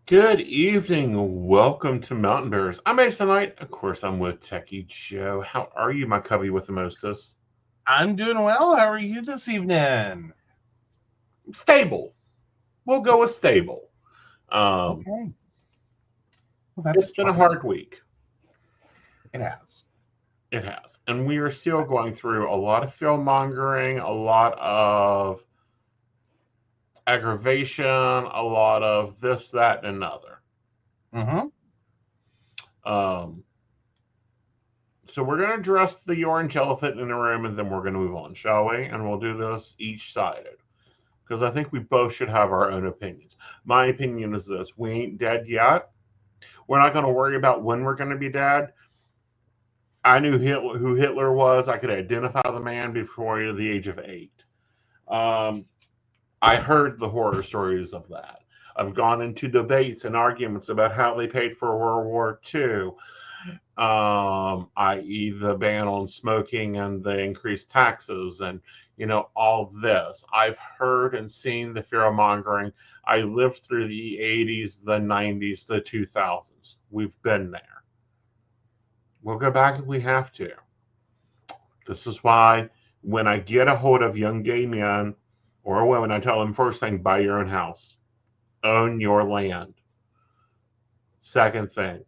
Good evening. Welcome to Mountain Bears. I'm Aeson tonight. Of course, I'm with Techy-Joe. How are you, my cubby with the mostest? I'm doing well. How are you this evening? Stable. We'll go with stable. Um, Okay. Well, that's it's a been a plus. hard week. It has. It has. And we are still going through a lot of fear mongering, a lot of aggravation, a lot of this, that, and another. Mm-hmm. Um, so we're going to address the orange elephant in the room and then we're going to move on, shall we? And we'll do this each sided, because I think we both should have our own opinions. My opinion is this: we ain't dead yet. We're not going to worry about when we're going to be dead. I knew who Hitler was. I could identify the man before the age of 8. Um, I heard the horror stories of that. I've gone into debates and arguments about how they paid for World War II, i.e., the ban on smoking and the increased taxes, and all this. I've heard and seen the fear mongering. I lived through the 80s, the 90s, the 2000s. We've been there. We'll go back if we have to. This is why when I get a hold of young gay men or women, I tell them first thing, buy your own house, own your land. Second thing,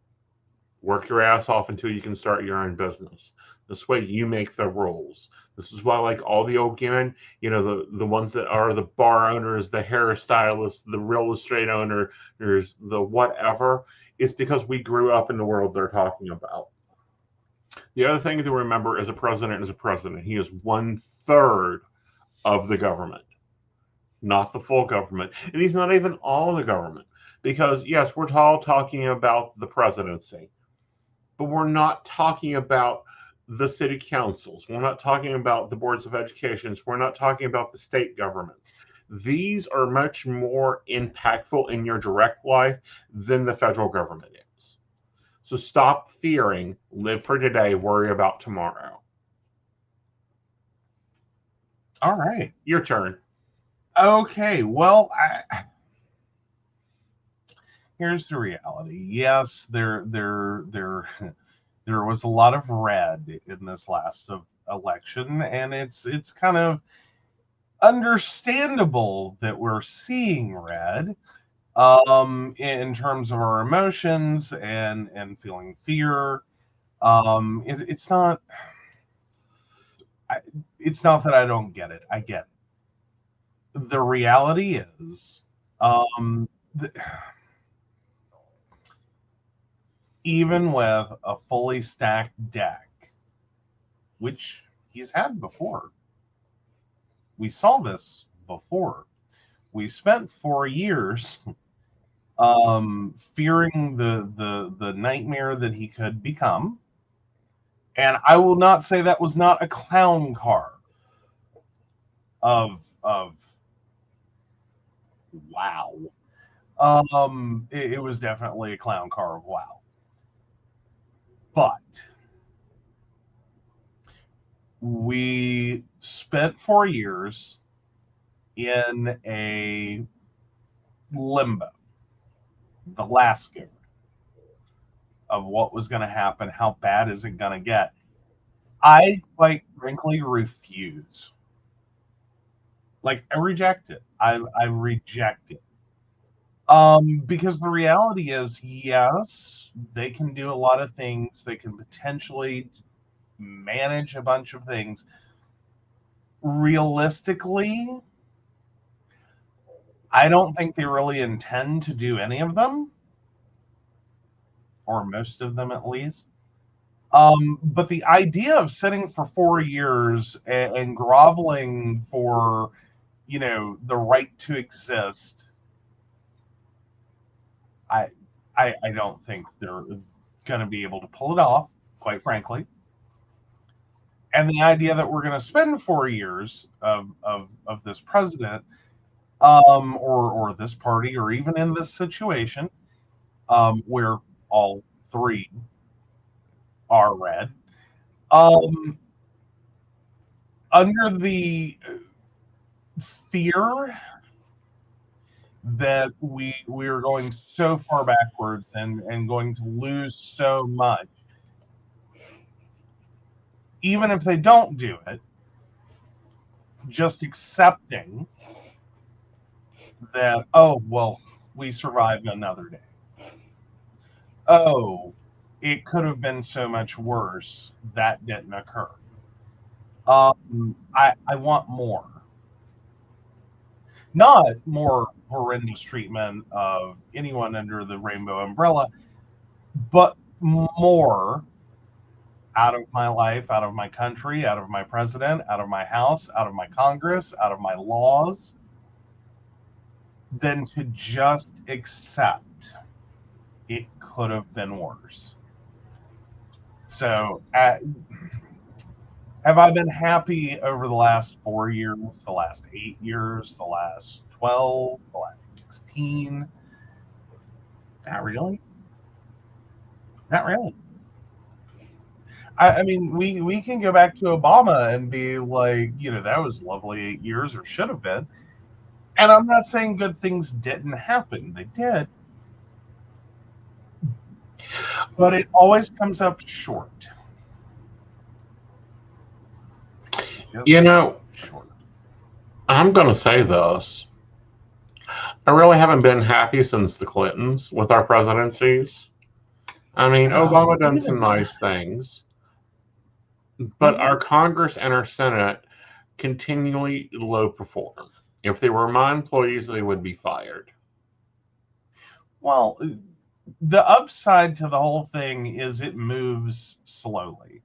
work your ass off until you can start your own business. This way you make the rules. This is why, like all the old men, the ones that are the bar owners, the hairstylists, the real estate owners, the whatever, it's because we grew up in the world they're talking about. The other thing to remember is a president is a president. He is 1/3 of the government, not the full government. And he's not even all the government. Because, yes, we're all talking about the presidency, but we're not talking about the city councils. We're not talking about the boards of education. We're not talking about the state governments. These are much more impactful in your direct life than the federal government is. So stop fearing, live for today, worry about tomorrow. All right. Your turn. Okay. Well, here's the reality. Yes, there was a lot of red in this last election, and it's kind of understandable that we're seeing red. In terms of our emotions and feeling fear. It's not I, it's not that I don't get it. I get it. The reality is, um, th- even with a fully stacked deck, which he's had before, we saw this before. We spent 4 years fearing the nightmare that he could become, and I will not say that was not a clown car of wow. It was definitely a clown car of wow. But we spent 4 years in a limbo, the last go of what was going to happen. How bad is it going to get? I quite frankly refuse. Like I reject it. I reject it. Because the reality is, yes, they can do a lot of things. They can potentially manage a bunch of things. Realistically, I don't think they really intend to do any of them, or most of them at least. But the idea of sitting for 4 years and groveling for, the right to exist, I, I don't think they're going to be able to pull it off, quite frankly. And the idea that we're going to spend 4 years of this president, or this party, or even in this situation, where all three are red, um, under the fear that we are going so far backwards and going to lose so much. Even if they don't do it, just accepting that, oh, well, we survived another day. Oh, it could have been so much worse. That didn't occur. I want more. Not more horrendous treatment of anyone under the rainbow umbrella, but more out of my life, out of my country, out of my president, out of my house, out of my Congress, out of my laws, than to just accept it could have been worse. So, have I been happy over the last 4 years, the last 8 years, the last 12, the last 16? Not really. Not really. I mean, we can go back to Obama and be like, that was lovely 8 years, or should have been. And I'm not saying good things didn't happen. They did. But it always comes up short. Short. I'm going to say this. I really haven't been happy since the Clintons with our presidencies. I mean, Obama done some nice things, but our Congress and our Senate continually low perform. If they were my employees, they would be fired. Well, the upside to the whole thing is it moves slowly.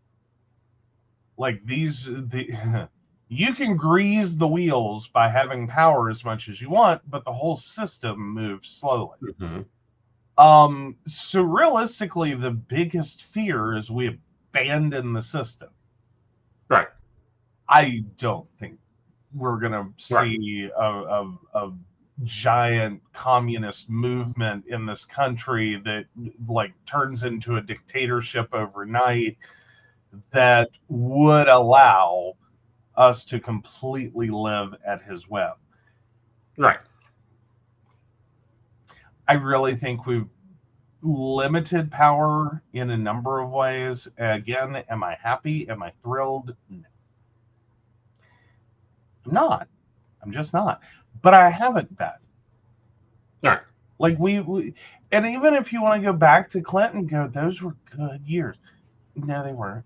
Like you can grease the wheels by having power as much as you want, but the whole system moves slowly. Mm-hmm. So realistically, the biggest fear is we abandon the system. Right. I don't think we're going to see a giant communist movement in this country that turns into a dictatorship overnight that would allow us to completely live at his whim. Right. I really think we've limited power in a number of ways. Again, am I happy? Am I thrilled? No. I'm not. I'm just not. But I haven't been. All right. Like we and even if you want to go back to Clinton, those were good years. No, they weren't.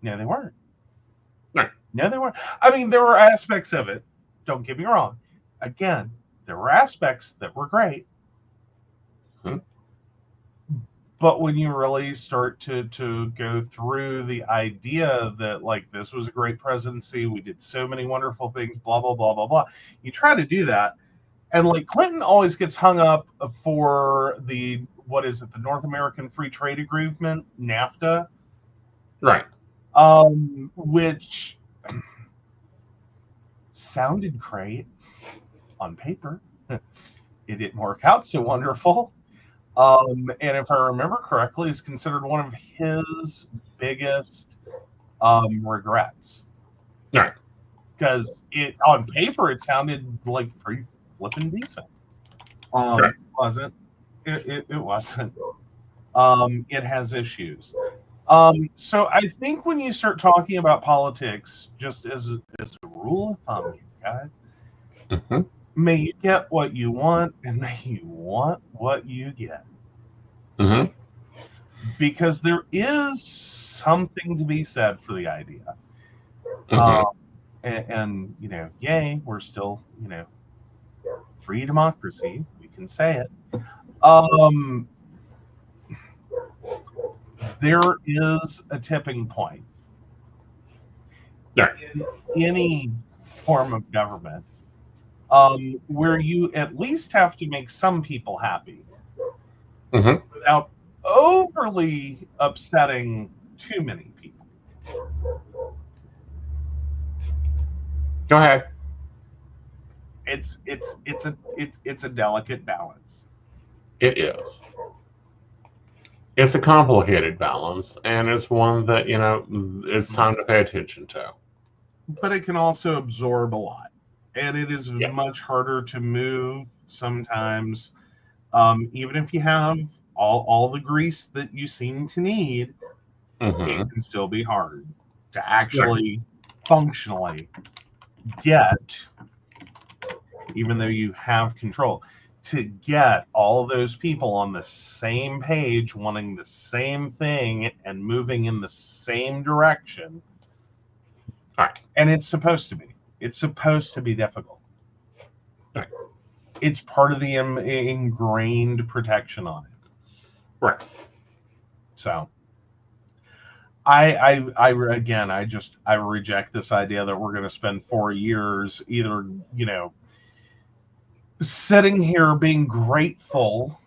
No, they weren't. Right. No, they weren't. I mean, there were aspects of it. Don't get me wrong. Again, there were aspects that were great. Mm-hmm. But when you really start to go through the idea that this was a great presidency, we did so many wonderful things, blah, blah, blah, blah, blah. You try to do that. And Clinton always gets hung up for the North American Free Trade Agreement, NAFTA. Right. Which sounded great on paper. It didn't work out so wonderful. And if I remember correctly, is considered one of his biggest regrets. Right. Because on paper it sounded pretty flippin' decent. Right. It wasn't. It wasn't. It has issues. So I think when you start talking about politics, just as a rule of thumb, you guys, mm-hmm. may you get what you want, and may you want what you get. Mm-hmm. Because there is something to be said for the idea. Mm-hmm. And yay, we're still, free democracy. We can say it. There is a tipping point in any form of government where you at least have to make some people happy without overly upsetting too many people. Go ahead. It's a delicate balance. It is. It's a complicated balance, and it's one that it's time to pay attention to. But it can also absorb a lot, And it is Yeah. much harder to move sometimes. Even if you have all the grease that you seem to need, it Mm-hmm. can still be hard to Right. actually functionally get, even though you have control, to get all of those people on the same page, wanting the same thing and moving in the same direction. All right. And it's supposed to be. It's supposed to be difficult. Right. It's part of the ingrained protection on it. Right. So I again, I reject this idea that we're going to spend 4 years either, sitting here being grateful.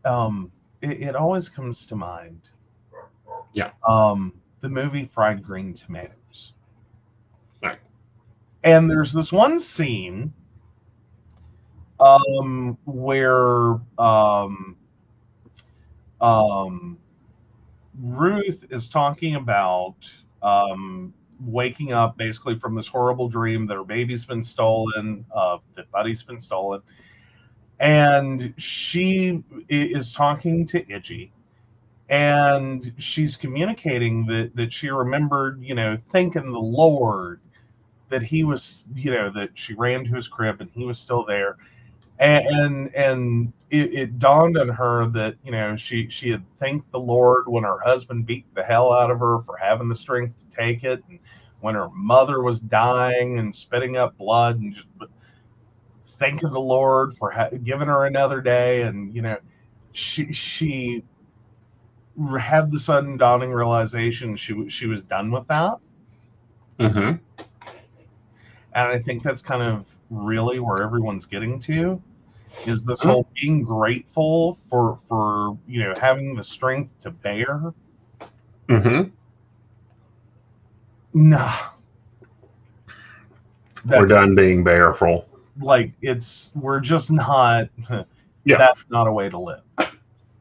It always comes to mind. Yeah. The movie Fried Green Tomatoes. Right. And there's this one scene where um, Ruth is talking about waking up basically from this horrible dream that her baby's been stolen, that Buddy's been stolen. And she is talking to Iggy, and she's communicating that she remembered, thanking the Lord that he was, that she ran to his crib and he was still there. And it dawned on her that, she had thanked the Lord when her husband beat the hell out of her for having the strength to take it, and when her mother was dying and spitting up blood, and just thanking the Lord for giving her another day. And she had the sudden dawning realization she was done with that. Mm-hmm. And I think that's kind of really where everyone's getting to, is this Mm-hmm. whole being grateful for having the strength to bear. Mm-hmm. Nah, We're that's done being bearful. like, we're just not. Yeah. That's not a way to live.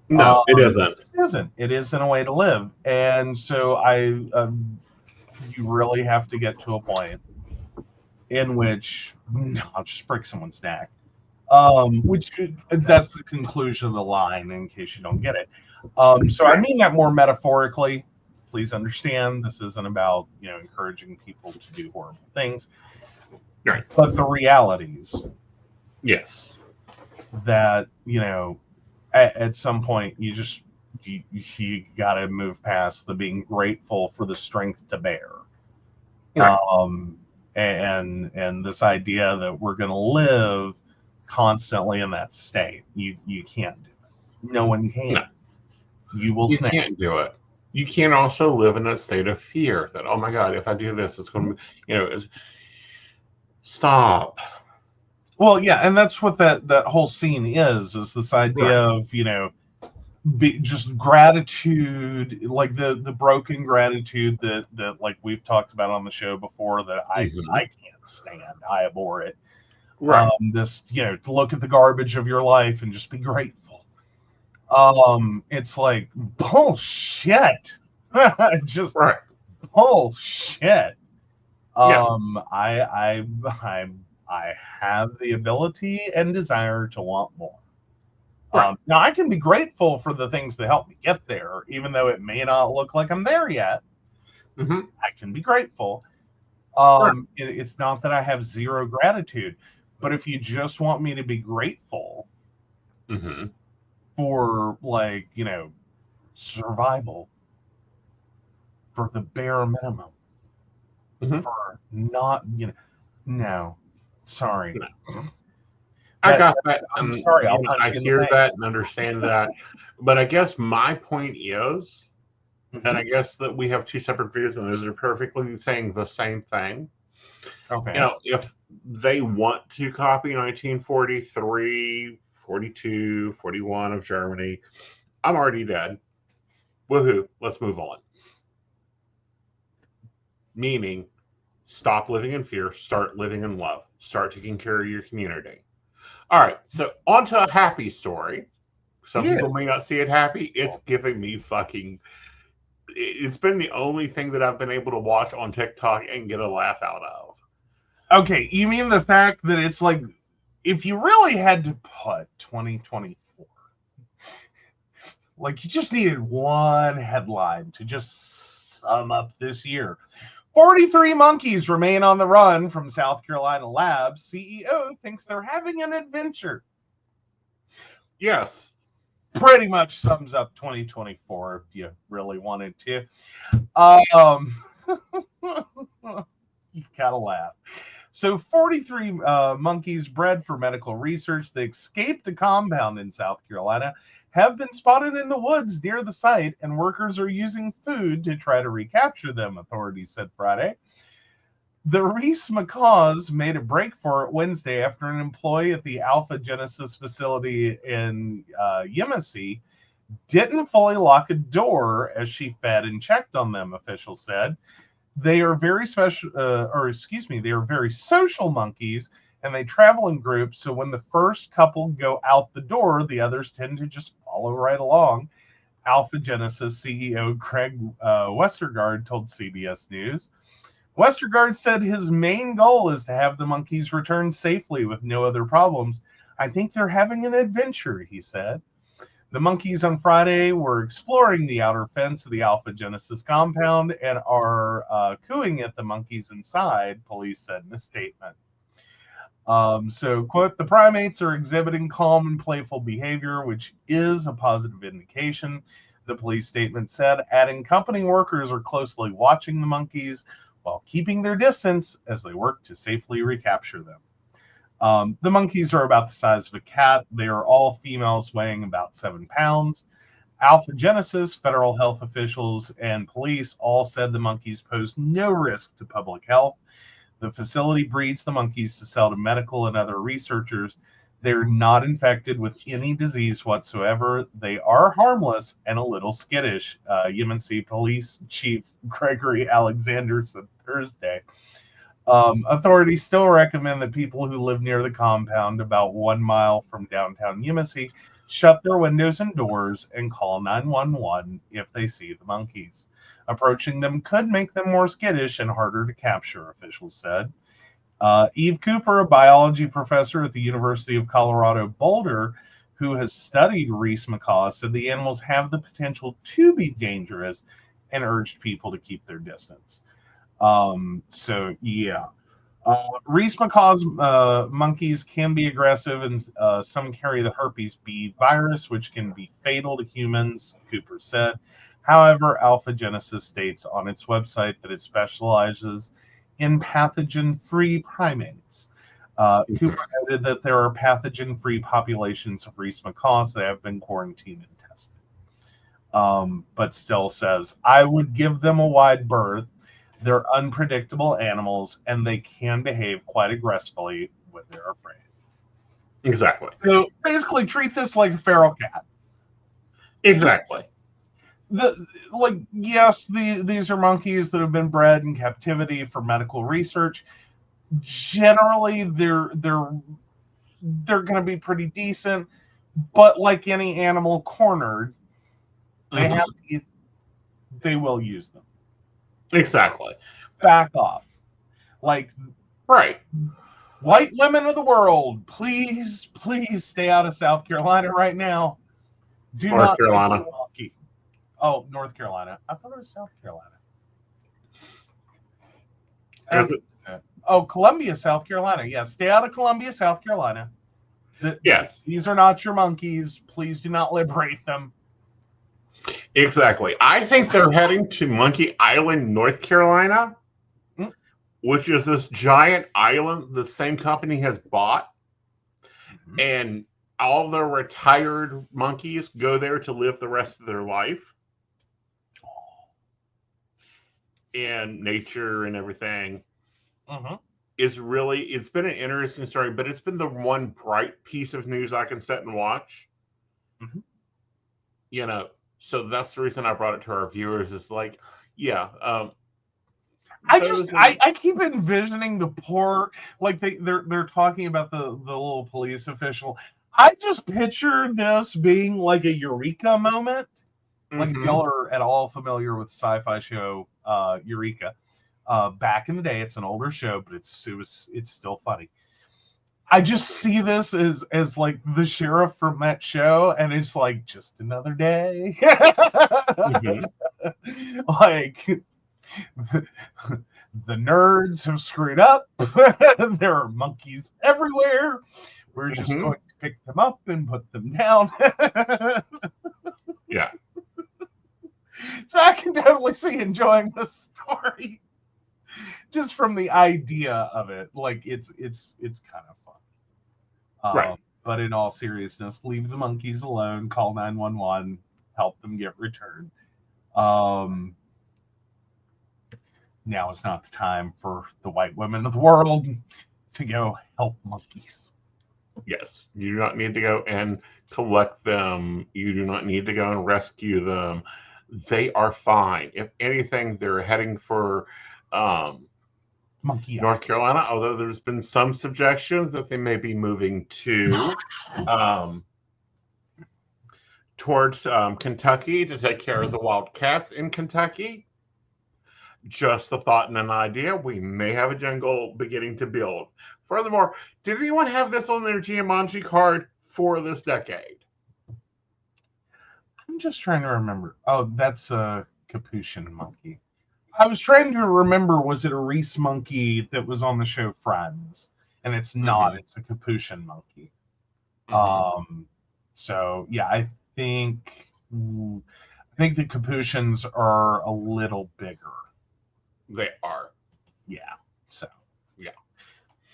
No, it isn't. It isn't a way to live. And so you really have to get to a point in which, no, I'll just break someone's neck. Which, that's the conclusion of the line, in case you don't get it. So I mean that more metaphorically. Please understand, this isn't about, encouraging people to do horrible things. Right. But the realities Yes. that, at some point you got to move past the being grateful for the strength to bear. Right. And this idea that we're going to live constantly in that state. You can't do it. No one can. No. You will You snap. can't do it. You can't also live in a state of fear that, oh my God, if I do this, it's going to be, stop. Well, yeah, and that's what that whole scene is this idea of, just gratitude, like the broken gratitude that like we've talked about on the show before, that I can't stand. I abhor it. Right. This, to look at the garbage of your life and just be grateful. It's like bullshit. Just Right. bullshit. Yeah. I have the ability and desire to want more. Right. Now I can be grateful for the things that help me get there, even though it may not look like I'm there yet. Mm-hmm. I can be grateful. Right. It's not that I have zero gratitude, but if you just want me to be grateful Mm-hmm. for, like, survival, for the bare minimum, Mm-hmm. for not, no, sorry. No. I got that. I'm sorry, I'll punch I you in the hear face. that and understand that. But I guess my point is, Mm-hmm. and I guess that we have two separate views, and those are perfectly saying the same thing. Okay. If they want to copy 1943, 42, 41 of Germany, I'm already dead. Woohoo, let's move on. Meaning, stop living in fear, start living in love, start taking care of your community. All right, so on to a happy story. Some people may not see it happy. It's giving me fucking. It's been the only thing that I've been able to watch on TikTok and get a laugh out of. Okay, you mean the fact that it's like, if you really had to put 2024, like you just needed one headline to just sum up this year. 43 monkeys remain on the run from South Carolina labs. CEO thinks they're having an adventure. Yes. Pretty much sums up 2024 if you really wanted to. Um, you gotta laugh. So 43 monkeys bred for medical research that escaped a compound in South Carolina have been spotted in the woods near the site, and workers are using food to try to recapture them, authorities said Friday. The Reese macaws made a break for it Wednesday after an employee at the Alpha Genesis facility in Yemassee didn't fully lock a door as she fed and checked on them, officials said. They are very special, they are very social monkeys, and they travel in groups. So when the first couple go out the door, the others tend to just follow right along. Alpha Genesis CEO Craig Westergaard told CBS News. Westergaard said his main goal is to have the monkeys return safely with no other problems. I think they're having an adventure, he said. The monkeys on Friday were exploring the outer fence of the Alpha Genesis compound and are cooing at the monkeys inside, police said in a statement. So, quote, the primates are exhibiting calm and playful behavior, which is a positive indication, the police statement said, adding company workers are closely watching the monkeys while keeping their distance as they work to safely recapture them. The monkeys are about the size of a cat. They are all females weighing about 7 pounds. Alpha Genesis, federal health officials, and police all said the monkeys pose no risk to public health. The facility breeds the monkeys to sell to medical and other researchers. They're not infected with any disease whatsoever. They are harmless and a little skittish, UNC Police Chief Gregory Alexander said Thursday. Authorities still recommend that people who live near the compound, about 1 mile from downtown Yemassee, shut their windows and doors and call 911 if they see the monkeys. Approaching them could make them more skittish and harder to capture, officials said. Eve Cooper, a biology professor at the University of Colorado Boulder, who has studied Reese macaws, said the animals have the potential to be dangerous and urged people to keep their distance. So yeah. Reese macaws monkeys can be aggressive, and some carry the herpes B virus, which can be fatal to humans, Cooper said. However, Alpha Genesis states on its website that it specializes in pathogen-free primates. Cooper noted that there are pathogen-free populations of Reese macaws that have been quarantined and tested. But still says, I would give them a wide berth. They're unpredictable animals, and they can behave quite aggressively when they're afraid. Exactly. So basically, treat this like a feral cat. Exactly. Yes, these are monkeys that have been bred in captivity for medical research. Generally, they're going to be pretty decent, but like any animal cornered, they have to, they will use them. Exactly. Back off. Like, right. White women of the world, please, please stay out of South Carolina right now. Do North not Carolina. Milwaukee. Oh, North Carolina. I thought it was South Carolina. Oh, Columbia, South Carolina. Yeah, stay out of Columbia, South Carolina. Yes. These are not your monkeys. Please do not liberate them. Exactly. I think they're heading to Monkey Island, North Carolina, which is this giant island the same company has bought. And all the retired monkeys go there to live the rest of their life in nature and everything. Is really, it's been an interesting story, but it's been the one bright piece of news I can sit and watch. You know, so that's the reason I brought it to our viewers. Is like, yeah. I keep envisioning the poor, like they're talking about the little police official. I just picture this being like a eureka moment. Like if y'all are at all familiar with sci-fi show Eureka, Back in the day, it's an older show, but it's still funny. I just see this as like the sheriff from that show, and it's like just another day. Mm-hmm. Like the nerds have screwed up. There are monkeys everywhere. We're just going to pick them up and put them down. Yeah. So I can totally see enjoying this story just from the idea of it. Like it's kind of fun. Right. But in all seriousness, leave the monkeys alone. Call 911. Help them get returned. Now is not the time for the white women of the world to go help monkeys. Yes. You do not need to go and collect them. You do not need to go and rescue them. They are fine. If anything, they're heading for Monkey North Island. Carolina, although there's been some suggestions that they may be moving to towards Kentucky to take care of the wild cats in Kentucky. Just a thought and an idea. We may have a jungle beginning to build. Furthermore, did anyone have this on their Jumanji card for this decade? I'm just trying to remember. Oh, that's a capuchin monkey. I was trying to remember, was it a Reese monkey that was on the show Friends? And it's not. Mm-hmm. It's a capuchin monkey. Mm-hmm. So yeah, I think the capuchins are a little bigger. They are. Yeah. So yeah.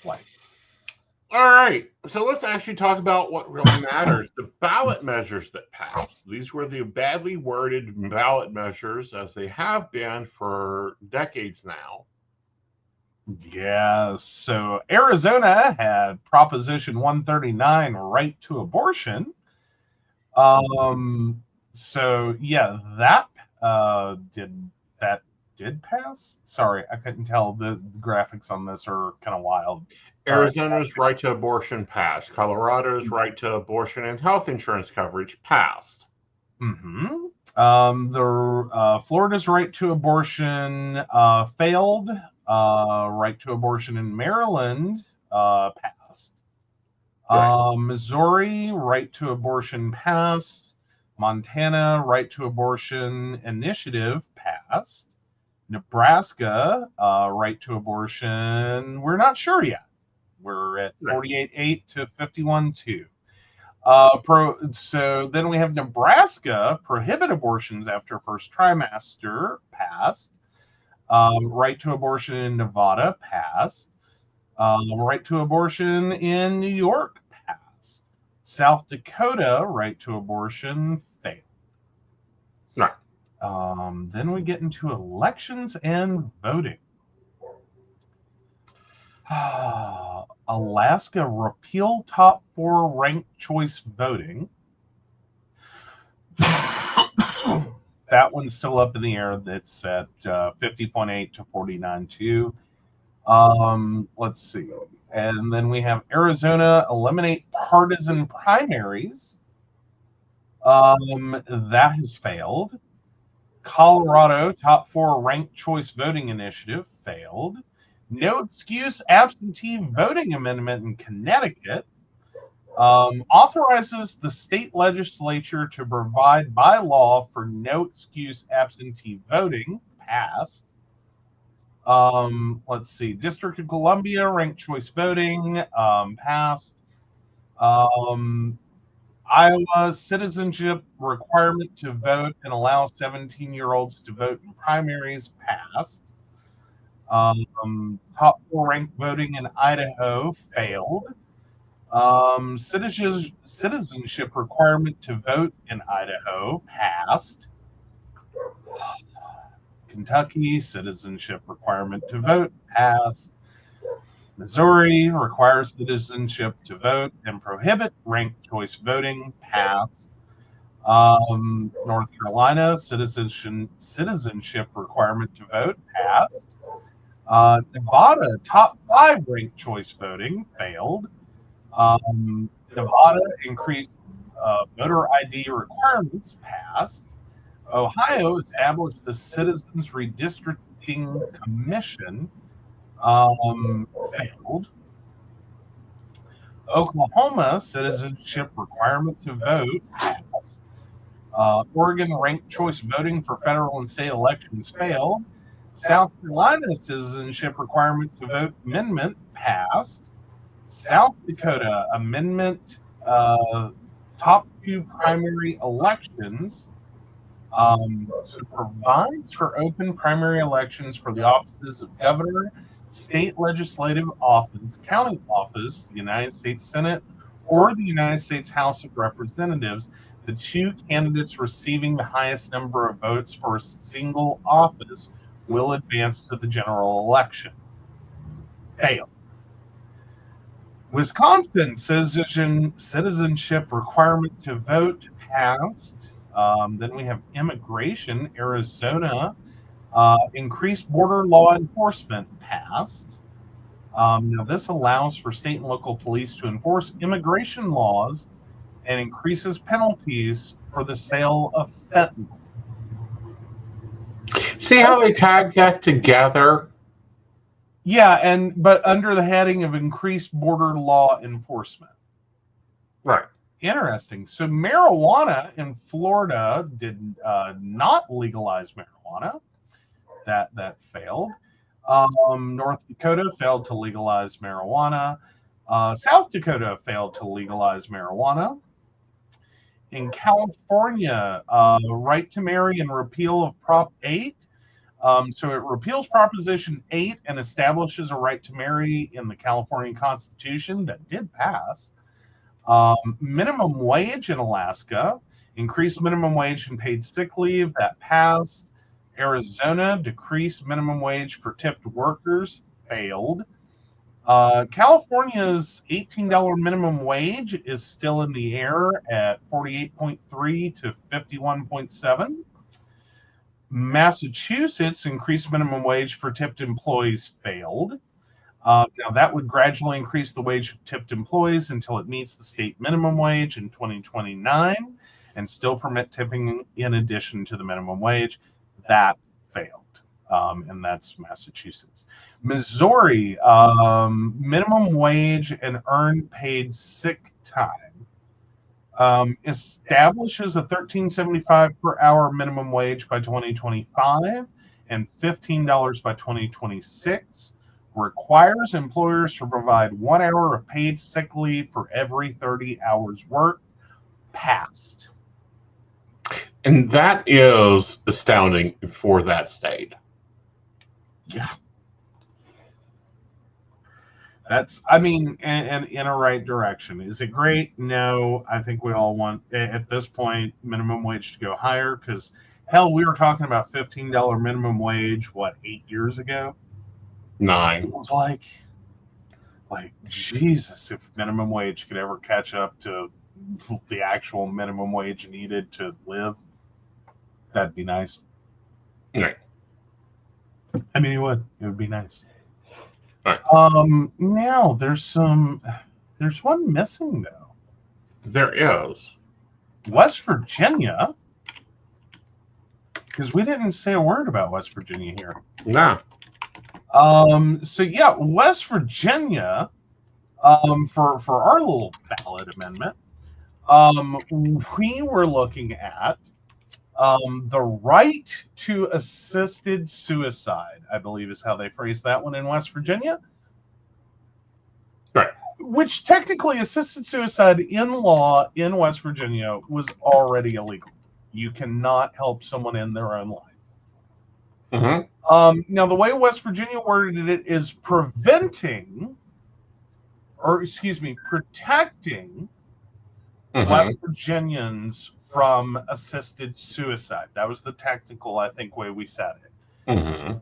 Like. All right. So let's actually talk about what really matters. The ballot measures that passed. These were the badly worded ballot measures, as they have been for decades now. Yeah. So Arizona had Proposition 139, right to abortion. So yeah, that did pass. Sorry, I couldn't tell. The graphics on this are kind of wild. Arizona's right to abortion passed. Colorado's right to abortion and health insurance coverage passed. Mm-hmm. Florida's right to abortion failed. Right to abortion in Maryland passed. Right. Missouri, right to abortion passed. Montana, right to abortion initiative passed. Nebraska, right to abortion, we're not sure yet. We're at 48-8 to 51-2. So then we have Nebraska, prohibit abortions after first trimester, passed. Right to abortion in Nevada, passed. Right to abortion in New York, passed. South Dakota, right to abortion, failed. Right. Then we get into elections and voting. Alaska repeal top 4 ranked choice voting. That one's still up in the air. That's at 50.8 to 49.2. Let's see. And then we have Arizona eliminate partisan primaries. That has failed. Colorado top 4 ranked choice voting initiative failed. No excuse absentee voting amendment in Connecticut authorizes the state legislature to provide by law for no excuse absentee voting, passed. Let's see. District of Columbia ranked choice voting, passed. Iowa citizenship requirement to vote and allow 17-year-olds to vote in primaries, passed. Top 4 ranked voting in Idaho failed. Citizenship requirement to vote in Idaho passed. Kentucky citizenship requirement to vote passed. Missouri requires citizenship to vote and prohibit ranked choice voting, passed. North Carolina citizenship requirement to vote, passed. Nevada top 5 ranked choice voting, failed. Nevada increased voter ID requirements, passed. Ohio established the Citizens Electing Commission failed. Oklahoma citizenship requirement to vote passed. Oregon ranked choice voting for federal and state elections failed. South Carolina citizenship requirement to vote amendment passed. South Dakota amendment top 2 primary elections. So provides for open primary elections for the offices of governor, state legislative office, county office, the United States Senate, or the United States House of Representatives. The 2 candidates receiving the highest number of votes for a single office will advance to the general election. Failed. Wisconsin citizenship requirement to vote passed. Then we have immigration. Arizona increased border law enforcement passed. Now, this allows for state and local police to enforce immigration laws and increases penalties for the sale of fentanyl. See how they tag that together? Yeah, but under the heading of increased border law enforcement. Right. Interesting. So marijuana in Florida did not legalize marijuana. That failed. North Dakota failed to legalize marijuana. South Dakota failed to legalize marijuana. In California, right to marry and repeal of Prop 8. So it repeals Proposition 8 and establishes a right to marry in the California Constitution that did pass. Minimum wage in Alaska, increased minimum wage and paid sick leave, that passed. Arizona decreased minimum wage for tipped workers, failed. California's $18 minimum wage is still in the air at 48.3 to 51.7. Massachusetts increased minimum wage for tipped employees, failed. Now, that would gradually increase the wage of tipped employees until it meets the state minimum wage in 2029 and still permit tipping in addition to the minimum wage. That failed, and that's Massachusetts. Missouri, minimum wage and earned paid sick time. Establishes a $13.75 per hour minimum wage by 2025 and $15 by 2026. Requires employers to provide 1 hour of paid sick leave for every 30 hours worked. Passed. And that is astounding for that state. Yeah. That's, I mean, and in a right direction. Is it great? No. I think we all want, at this point, minimum wage to go higher because, hell, we were talking about $15 minimum wage, 8 years ago? 9. It was like, Jesus, if minimum wage could ever catch up to the actual minimum wage needed to live, that'd be nice. Right. I mean, it would be nice. Right. Now there's one missing though. There is. West Virginia, because we didn't say a word about West Virginia here. No. So yeah, West Virginia, for our little ballot amendment, we were looking at the right to assisted suicide, I believe is how they phrased that one in West Virginia. Right. Which technically assisted suicide in law in West Virginia was already illegal. You cannot help someone in their own life. Mm-hmm. Now, the way West Virginia worded it is protecting West Virginians from assisted suicide. That was the technical, I think, way we said it. Mm-hmm.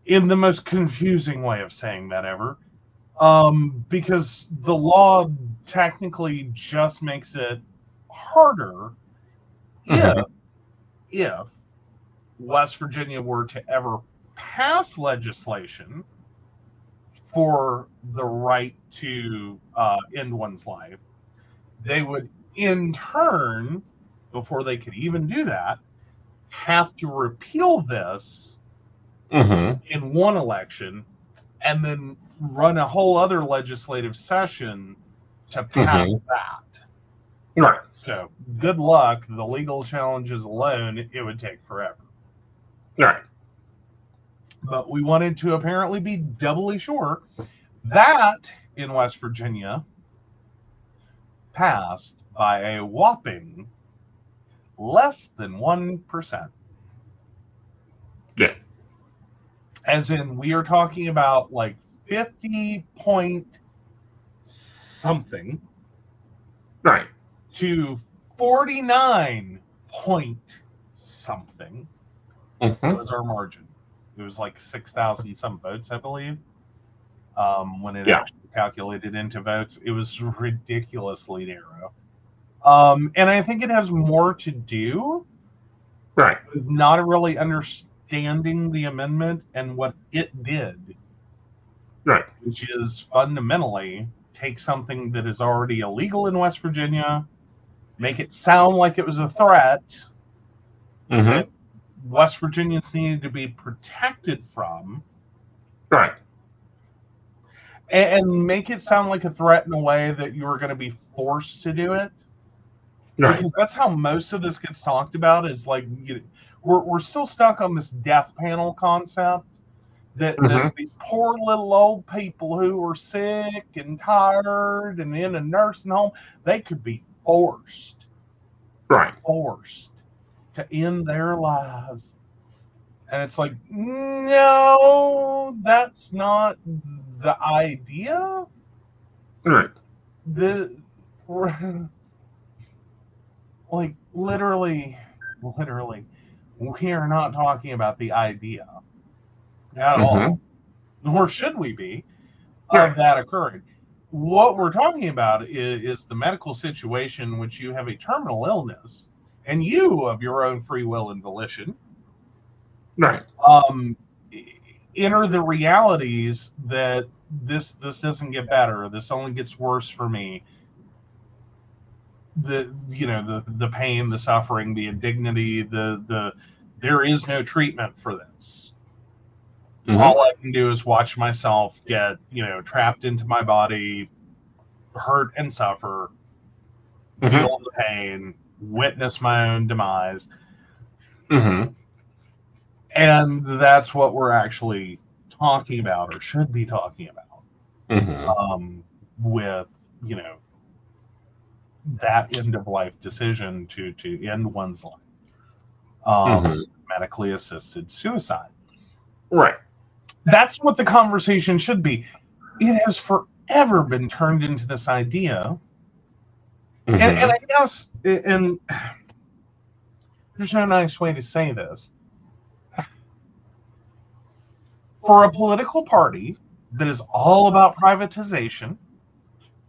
In the most confusing way of saying that ever. Because the law technically just makes it harder if West Virginia were to ever pass legislation for the right to end one's life. They would, in turn, before they could even do that, have to repeal this in one election and then run a whole other legislative session to pass that. Right. So good luck. The legal challenges alone, it would take forever. Right. But we wanted to apparently be doubly sure that in West Virginia passed by a whopping less than 1%. Yeah. As in, we are talking about like 50 point something Right. to 49 point something was our margin. It was like 6,000 some votes, I believe, when it actually calculated into votes. It was ridiculously narrow. And I think it has more to do with not really understanding the amendment and what it did. Right. Which is fundamentally take something that is already illegal in West Virginia, make it sound like it was a threat that West Virginians needed to be protected from. Right. And make it sound like a threat in a way that you were going to be forced to do it. Right. Because that's how most of this gets talked about, is like, we're still stuck on this death panel concept. That these poor little old people who are sick and tired and in a nursing home, they could be forced to end their lives. And it's like, no, that's not the idea. Right. Like literally, we are not talking about the idea at all, nor should we be, of that occurring. What we're talking about is the medical situation in which you have a terminal illness and you, of your own free will and volition, enter the realities that this doesn't get better, this only gets worse for me. The pain, the suffering, the indignity, there is no treatment for this. All I can do is watch myself get, trapped into my body, hurt and suffer, feel the pain, witness my own demise. And that's what we're actually talking about, or should be talking about, with, that end of life decision to end one's life, medically assisted suicide. Right. That's what the conversation should be. It has forever been turned into this idea. And I guess, and there's no nice way to say this, for a political party that is all about privatization,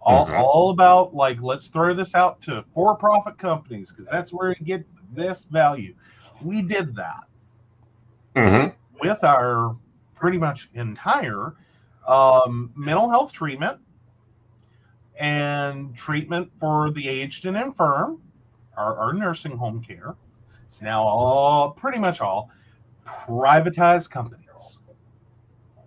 all about, like, let's throw this out to for-profit companies because that's where you get the best value. We did that with our pretty much entire mental health treatment and treatment for the aged and infirm, our nursing home care. It's now pretty much all privatized companies.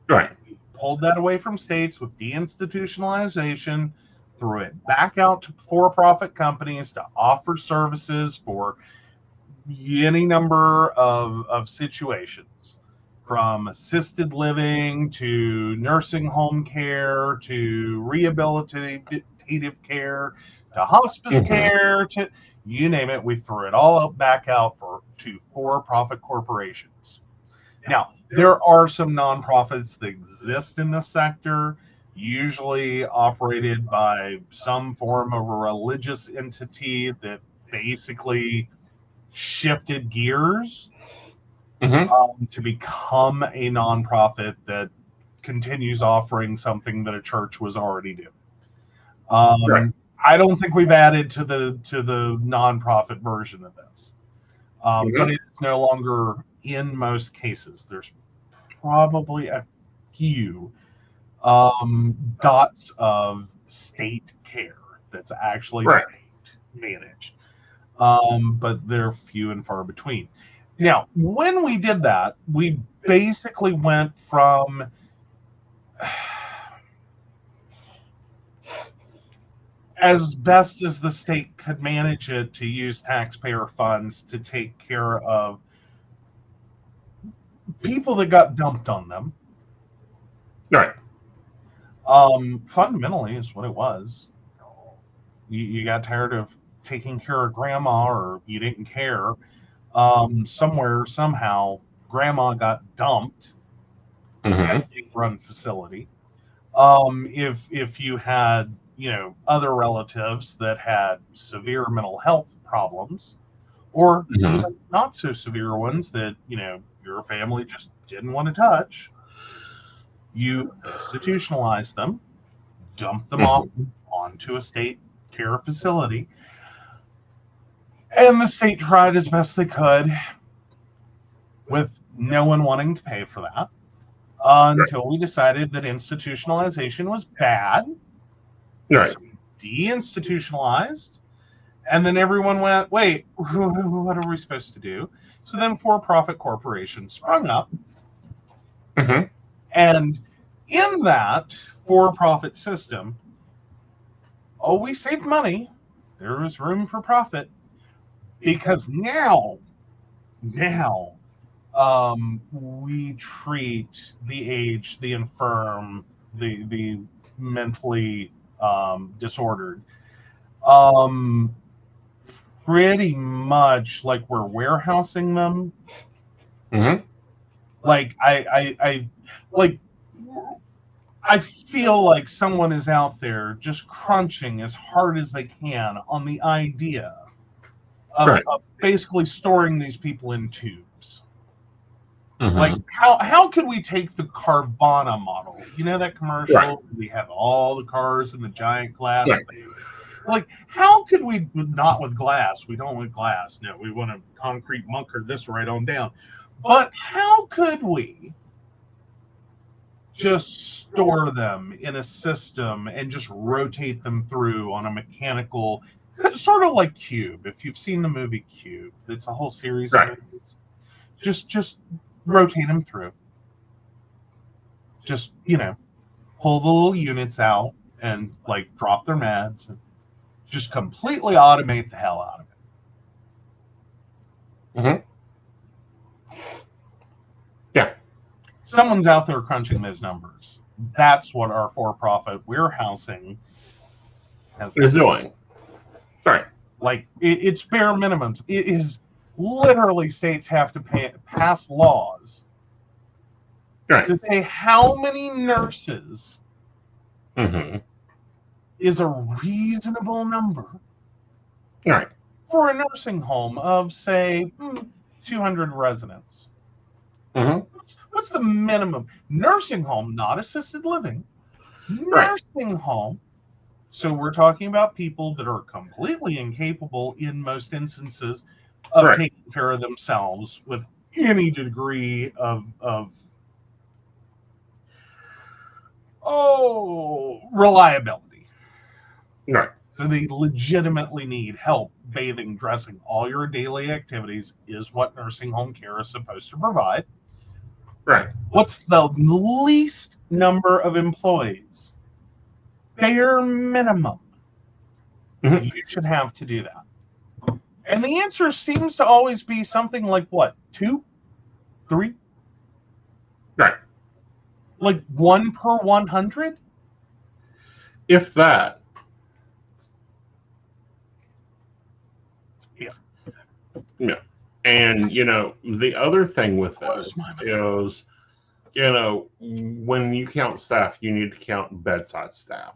Right. We pulled that away from states with deinstitutionalization, threw it back out to for-profit companies to offer services for any number of situations, from assisted living to nursing home care to rehabilitative care to hospice care, to you name it. We threw it all back out to for-profit corporations. Now, there are some nonprofits that exist in this sector, usually operated by some form of a religious entity that basically shifted gears to become a nonprofit that continues offering something that a church was already doing. I don't think we've added to the nonprofit version of this, but it's no longer in most cases. There's probably a few dots of state care that's actually state managed, but they're few and far between. Now, when we did that, we basically went from as best as the state could manage it to use taxpayer funds to take care of people that got dumped on them. Right. Fundamentally is what it was. You got tired of taking care of grandma, or you didn't care. Somewhere, somehow, grandma got dumped at a state-run facility. If you had, other relatives that had severe mental health problems, or even not so severe ones that, your family just didn't want to touch, you institutionalized them, dumped them off onto a state care facility, and the state tried as best they could, with no one wanting to pay for that, until we decided that institutionalization was bad. Right. So we deinstitutionalized, and then everyone went, wait, what are we supposed to do? So then for-profit corporations sprung up, and in that for-profit system, we saved money. There was room for profit, because now we treat the aged, the infirm, the mentally disordered, pretty much like we're warehousing them. Like I feel like someone is out there just crunching as hard as they can on the idea of basically storing these people in tubes. Like, how could we take the Carvana model? You know that commercial? Right. We have all the cars in the giant glass thing. Like, how could we, not with glass, we don't want glass, no, we want a concrete bunker this right on down. But how could we just store them in a system and just rotate them through on a mechanical, sort of like Cube? If you've seen the movie Cube, it's a whole series of movies. Just rotate them through. Just, pull the little units out and like drop their meds and just completely automate the hell out of it. Yeah. Someone's out there crunching those numbers. That's what our for-profit warehousing is doing. Right. Like, it's bare minimums. It is literally, states have to pass laws to say how many nurses is a reasonable number for a nursing home of, say, 200 residents. What's the minimum? Nursing home, not assisted living. Nursing home. So we're talking about people that are completely incapable in most instances of taking care of themselves with any degree of reliability. Right. So they legitimately need help bathing, dressing, all your daily activities is what nursing home care is supposed to provide. Right. What's the least number of employees? Bare minimum. You should have to do that. And the answer seems to always be something like what? 2? 3? Right. Like 1 per 100? If that. Yeah. And, the other thing with this is, when you count staff, you need to count bedside staff.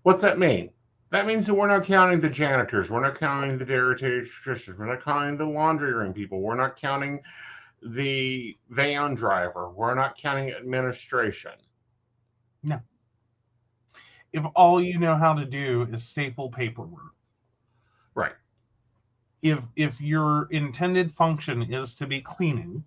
What's that mean? That means that we're not counting the janitors. We're not counting the dietitians. We're not counting the laundry room people. We're not counting the van driver. We're not counting administration. No. If all you know how to do is staple paperwork. Right. If your intended function is to be cleaning,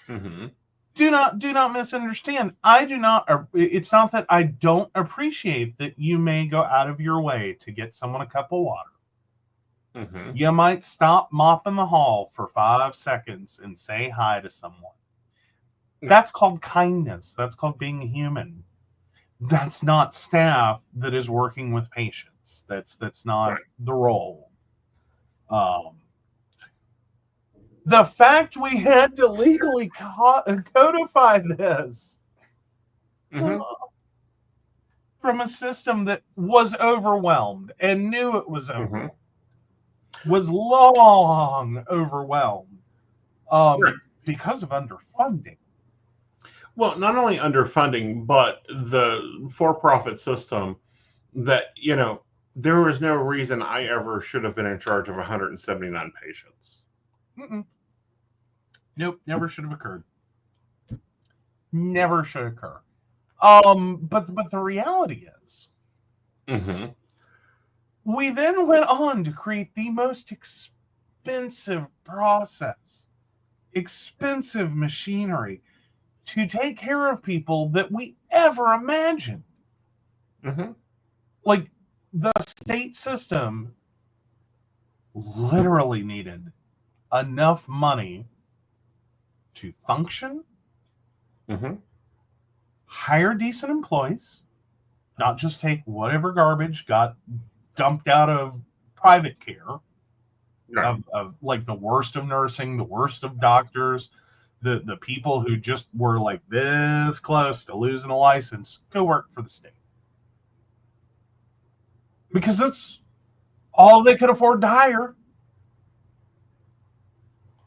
do not misunderstand. It's not that I don't appreciate that you may go out of your way to get someone a cup of water. Mm-hmm. You might stop mopping the hall for 5 seconds and say hi to someone. That's called kindness. That's called being human. That's not staff that is working with patients. That's not Right. the role. Um, the fact we had to legally codify this Mm-hmm. from a system that was overwhelmed and knew it was Mm-hmm. overwhelmed, was long overwhelmed Right. because of underfunding. Well, not only underfunding, but the for-profit system that, there was no reason I ever should have been in charge of 179 patients. Mm-mm. Nope, never should have occurred. Never should occur. But the reality is, Mm-hmm. we then went on to create the most expensive process, expensive machinery to take care of people that we ever imagined. Mm-hmm. Like, the state system literally needed enough money to function, Mm-hmm. hire decent employees, not just take whatever garbage got dumped out of private care, Right. of like the worst of nursing, the worst of doctors, the people who just were like this close to losing a license, go work for the state. Because that's all they could afford to hire.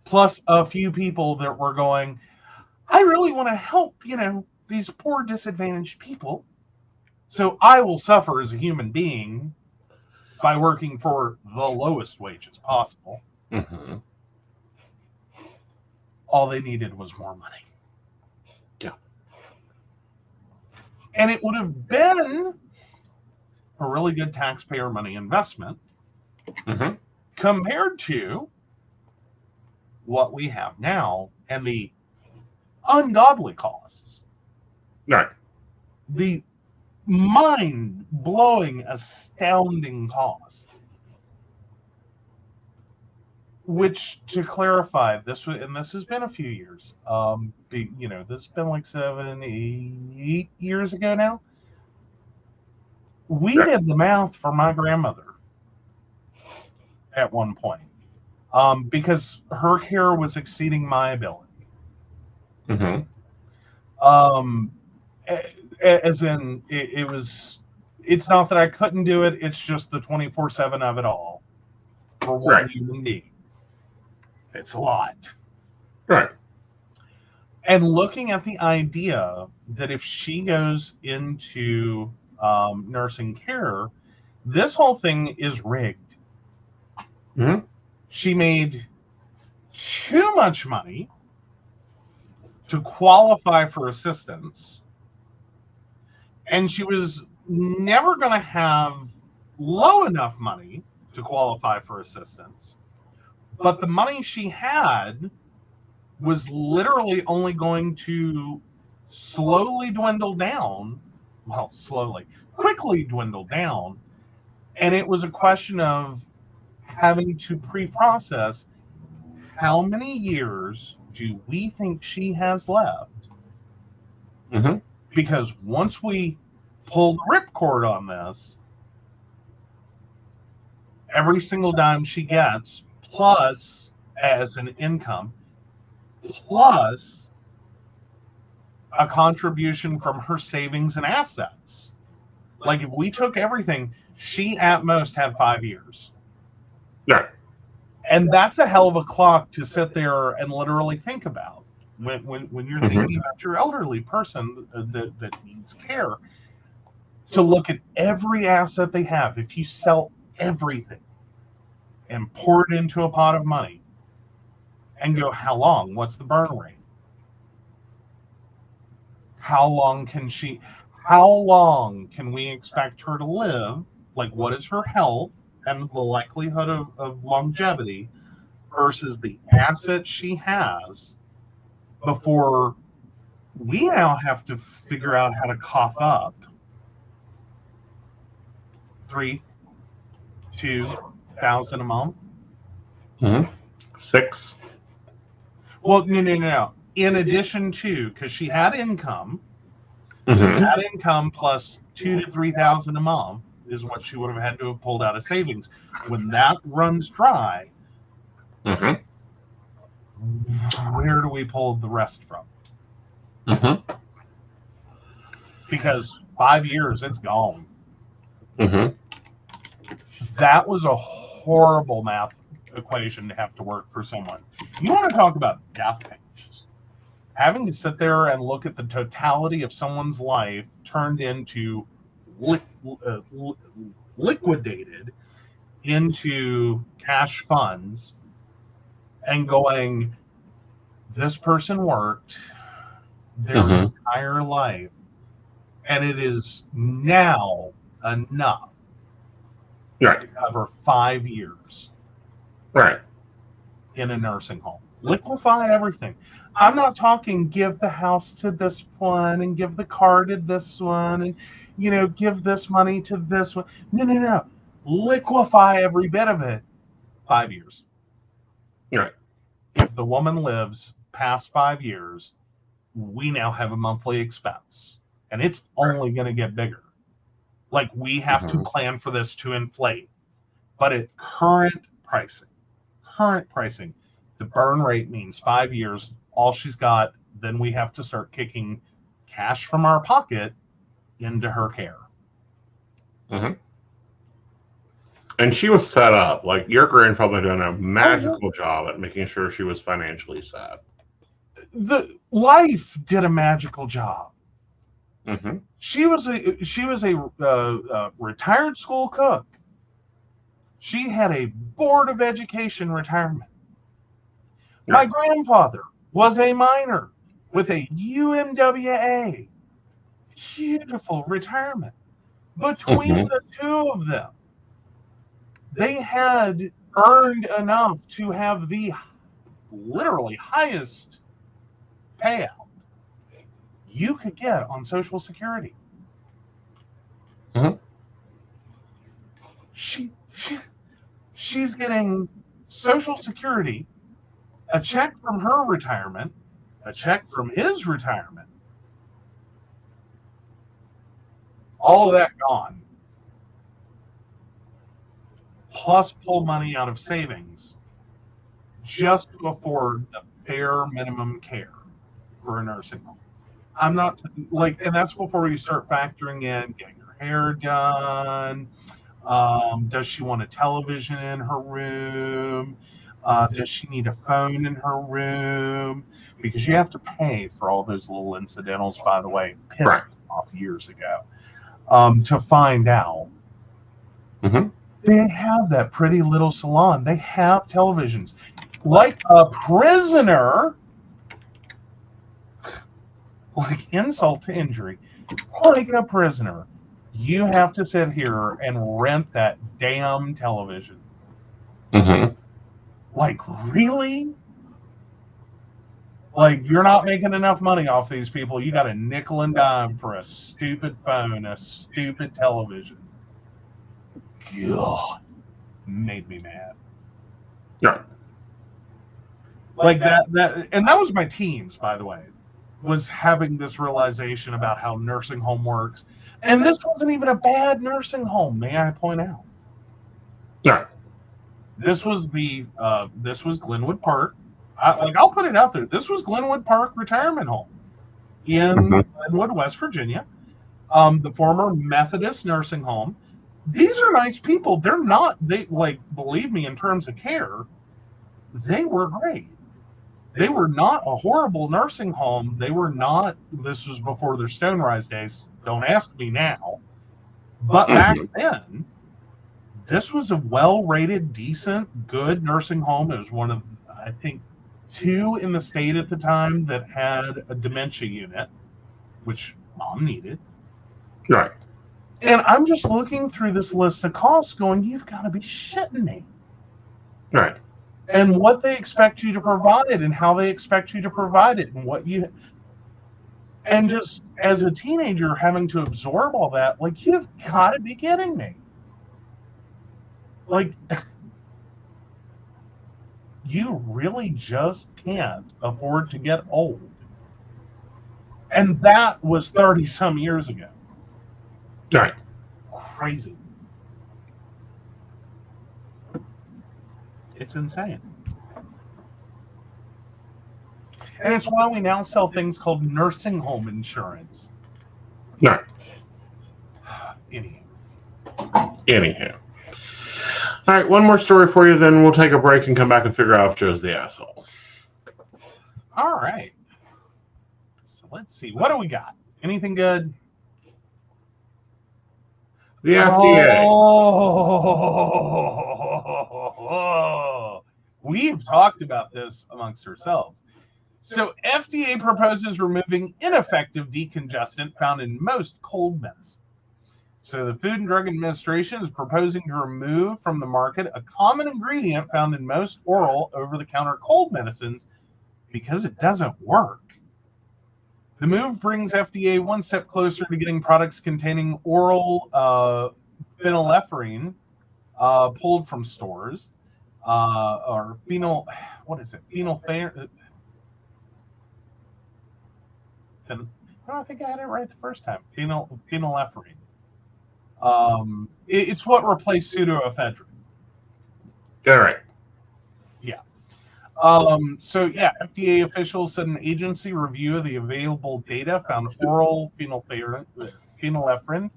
Plus a few people that were going, I really want to help, these poor disadvantaged people. So I will suffer as a human being by working for the lowest wages possible. Mm-hmm. All they needed was more money. Yeah. And it would have been a really good taxpayer money investment Mm-hmm. compared to what we have now and the ungodly costs, Right. the mind blowing, astounding costs. Which, to clarify, this has been a few years. This has been like 7, 8 years ago now. We Right. did the math for my grandmother at one point, because her care was exceeding my ability. Mm-hmm. Um, as in, it was. It's not that I couldn't do it. It's just the 24/7 of it all for one Right. human being. It's a lot. Right. And looking at the idea that if she goes into nursing care, this whole thing is rigged. Mm-hmm. She made too much money to qualify for assistance, and she was never going to have low enough money to qualify for assistance. But the money she had was literally only going to slowly dwindle down. Well, slowly, quickly dwindle down. And it was a question of having to pre process how many years do we think she has left? Mm-hmm. Because once we pull the ripcord on this, every single dime she gets, plus as an income, plus a contribution from her savings and assets. Like, if we took everything, she at most had 5 years. Right. And that's a hell of a clock to sit there and literally think about when you're Mm-hmm. thinking about your elderly person that needs care. To look at every asset they have, if you sell everything and pour it into a pot of money and go, how long? What's the burn rate? How long can we expect her to live? Like, what is her health and the likelihood of longevity versus the asset she has before we now have to figure out how to cough up 3, 2, $8,000 a month. Mm-hmm. 6. Well, no. In addition to, because she had income, so Mm-hmm. that income plus $2,000 to $3,000 a month is what she would have had to have pulled out of savings. When that runs dry, Mm-hmm. where do we pull the rest from? Mm-hmm. Because 5 years, it's gone. Mm-hmm. That was a horrible math equation to have to work for someone. You want to talk about death pages. Having to sit there and look at the totality of someone's life turned into liquidated into cash funds and going, this person worked their Mm-hmm. entire life and it is now enough Right. to cover 5 years Right. in a nursing home. Liquefy everything. I'm not talking give the house to this one and give the car to this one and give this money to this one. No. Liquefy every bit of it. 5 years. Right. If the woman lives past 5 years, we now have a monthly expense. And it's only going to get bigger. Like we have to plan for this to inflate. But at current pricing, the burn rate means 5 years, all she's got, then we have to start kicking cash from our pocket into her care. Mm-hmm. And she was set up. Like, your grandfather did a magical job at making sure she was financially set. The life did a magical job. Mm-hmm. She was a retired school cook. She had a Board of Education retirement. My grandfather was a miner with a UMWA. Beautiful retirement. Between the two of them, they had earned enough to have the literally highest payout you could get on Social Security. Mm-hmm. She's getting Social Security, a check from her retirement, a check from his retirement, all of that gone, plus pull money out of savings just to afford the bare minimum care for a nursing home. I'm not and that's before you start factoring in getting her hair done. Does she want a television in her room? Does she need a phone in her room? Because you have to pay for all those little incidentals, by the way, pissed off years ago, to find out. Mm-hmm. They have that pretty little salon. They have televisions. Like a prisoner, like insult to injury, like a prisoner, you have to sit here and rent that damn television. Mm-hmm. Like, really? Like, you're not making enough money off these people. You got a nickel and dime for a stupid phone, a stupid television. God, made me mad. Yeah. Like that, and that was my teens, by the way, was having this realization about how nursing home works. And this wasn't even a bad nursing home, may I point out. Yeah. This was Glenwood Park. I'll put it out there. This was Glenwood Park Retirement Home in Glenwood, West Virginia. The former Methodist nursing home. These are nice people. Believe me, in terms of care, they were great. They were not a horrible nursing home. They were not, this was before their Stone Rise days. Don't ask me now. But back then, this was a well-rated, decent, good nursing home. It was one of, I think, 2 in the state at the time that had a dementia unit, which Mom needed. Right. And I'm just looking through this list of costs going, you've got to be shitting me. Right. And what they expect you to provide and how they expect you to provide it and just as a teenager having to absorb all that, like, you've got to be kidding me. Like, you really just can't afford to get old. And that was 30 some years ago. Right. Crazy. It's insane. And it's why we now sell things called nursing home insurance. Right. Anyhow. All right, one more story for you, then we'll take a break and come back and figure out if Joe's the asshole. All right. So let's see. What do we got? Anything good? The FDA. Oh, we've talked about this amongst ourselves. So FDA proposes removing ineffective decongestant found in most cold medicine. So the Food and Drug Administration is proposing to remove from the market a common ingredient found in most oral over-the-counter cold medicines because it doesn't work. The move brings FDA one step closer to getting products containing oral phenylephrine pulled from stores, or phenyl. What is it? Phenylpharine. I think I had it right the first time. Phenylephrine. It's what replaced pseudoephedrine. All right. Yeah. So yeah, FDA officials said an agency review of the available data found oral phenylephrine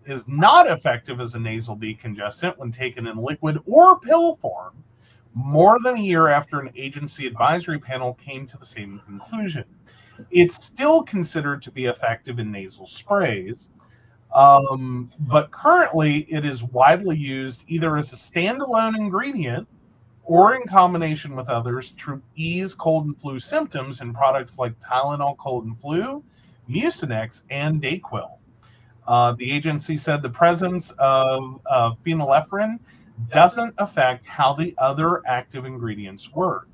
is not effective as a nasal decongestant when taken in liquid or pill form, more than a year after an agency advisory panel came to the same conclusion. It's still considered to be effective in nasal sprays, but currently it is widely used either as a standalone ingredient or in combination with others to ease cold and flu symptoms in products like Tylenol Cold and Flu, Mucinex, and Dayquil. The agency said the presence of phenylephrine doesn't affect how the other active ingredients work.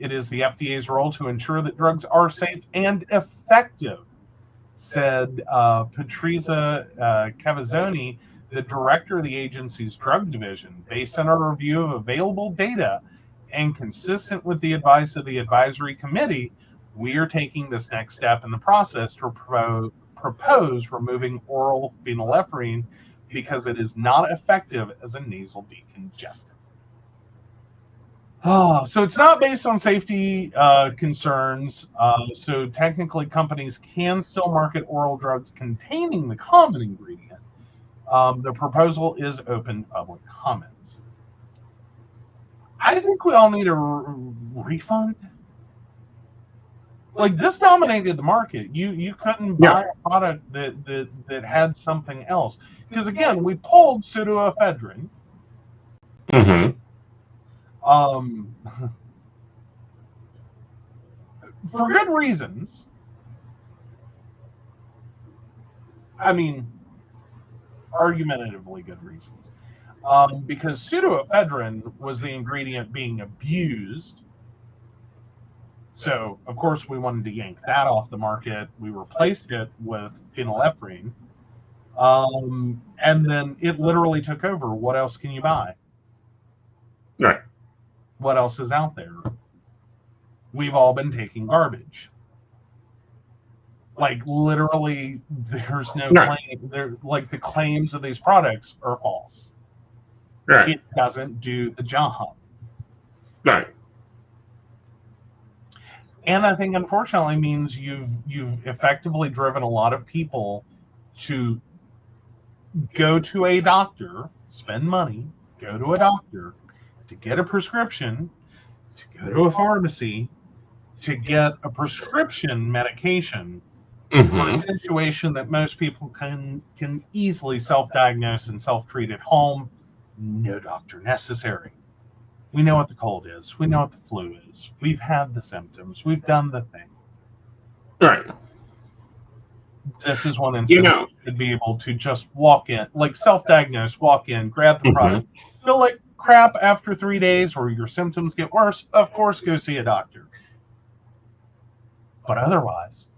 It is the FDA's role to ensure that drugs are safe and effective, said Patrizia Cavazzoni, the director of the agency's drug division. Based on our review of available data and consistent with the advice of the advisory committee, we are taking this next step in the process to propose removing oral phenylephrine because it is not effective as a nasal decongestant. So it's not based on safety concerns. So technically, companies can still market oral drugs containing the common ingredient. The proposal is open to public comments. I think we all need a refund. Like, this dominated the market. You couldn't buy a product that had something else, because again, we pulled pseudoephedrine. For good reasons. I mean, argumentatively good reasons. Because pseudoephedrine was the ingredient being abused. So, of course, we wanted to yank that off the market. We replaced it with phenylephrine. And then it literally took over. What else can you buy? Right. What else is out there? We've all been taking garbage. Like, literally, there's no claim. Like, the claims of these products are false. Right. It doesn't do the job. Right. And I think, unfortunately, means you've effectively driven a lot of people to go to a doctor, spend money, go to a doctor to get a prescription, to go to a pharmacy to get a prescription medication for a situation that most people can easily self-diagnose and self-treat at home. No doctor necessary. We know what the cold is. We know what the flu is. We've had the symptoms. We've done the thing. Right. This is one instance you should be able to just walk in, like self-diagnose, walk in, grab the product, feel like crap after 3 days, or your symptoms get worse, of course, go see a doctor. But otherwise,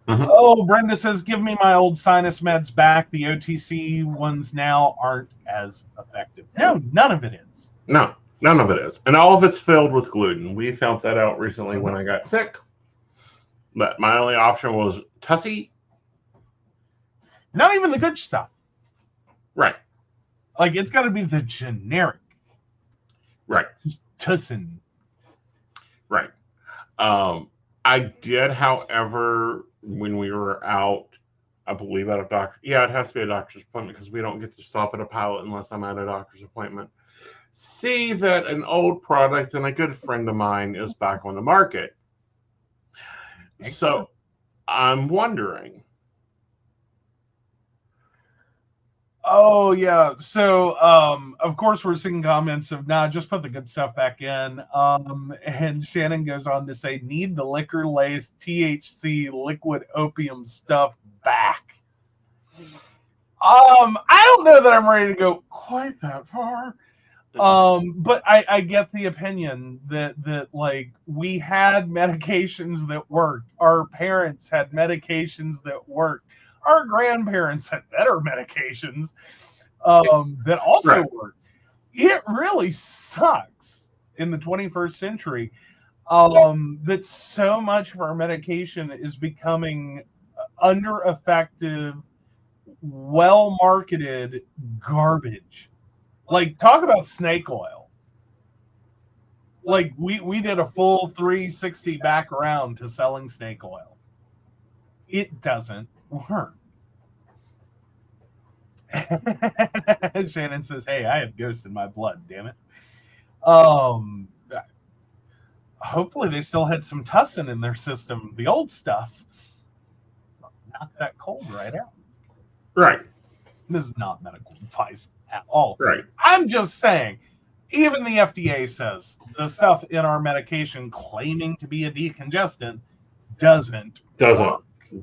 oh, Brenda says, give me my old sinus meds back. The OTC ones now aren't as effective. No, none of it is. No. None of it is. And all of it's filled with gluten. We found that out recently when I got sick. But my only option was Tussie. Not even the good stuff. Right. Like, it's got to be the generic. Right. Tussin. Right. I did, however, when we were out, I believe at a doctor. Yeah, it has to be a doctor's appointment because we don't get to stop at a pilot unless I'm at a doctor's appointment. See that an old product and a good friend of mine is back on the market. So I'm wondering. Oh yeah. So of course we're seeing comments of just put the good stuff back in. And Shannon goes on to say, need the liquor laced THC liquid opium stuff back. I don't know that I'm ready to go quite that far. But I get the opinion that like we had medications that worked. Our parents had medications that worked. Our grandparents had better medications that also worked. It really sucks in the 21st century that so much of our medication is becoming under effective, well marketed garbage. Like, talk about snake oil. Like, we did a full 360 back around to selling snake oil. It doesn't work. Shannon says, hey, I have ghost in my blood, damn it. Hopefully they still had some tussin in their system, the old stuff. Knock that cold right out. Right. This is not medical advice at all. Right. I'm just saying, even the FDA says the stuff in our medication claiming to be a decongestant doesn't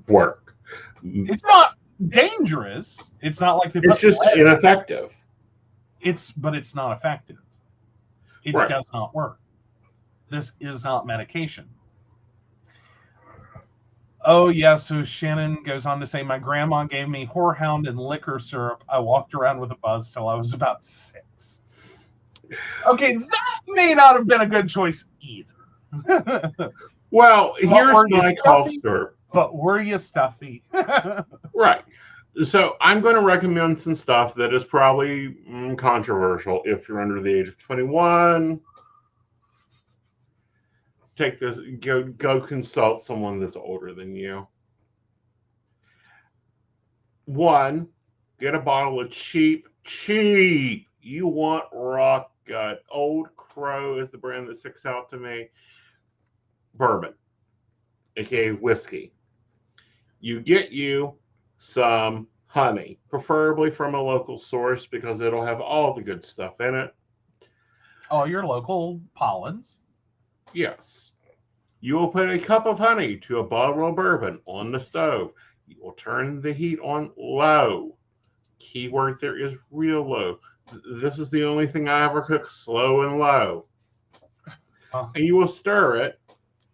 work. It's not dangerous. It's not like it's just ineffective. But it's not effective. It does not work. This is not medication. Oh, yeah, so Shannon goes on to say, my grandma gave me whorehound and liquor syrup. I walked around with a buzz till I was about 6. Okay, that may not have been a good choice either. Well, here's my cough syrup. But were you stuffy? Right. So I'm going to recommend some stuff that is probably controversial. If you're under the age of 21, take this, go consult someone that's older than you. 1, get a bottle of cheap. You want rock gut. Old Crow is the brand that sticks out to me. Bourbon, aka whiskey. You get you some honey, preferably from a local source because it'll have all the good stuff in it. All your local pollens. Yes. You will put a cup of honey to a bottle of bourbon on the stove. You will turn the heat on low. Keyword there is real low. This is the only thing I ever cook slow and low. And you will stir it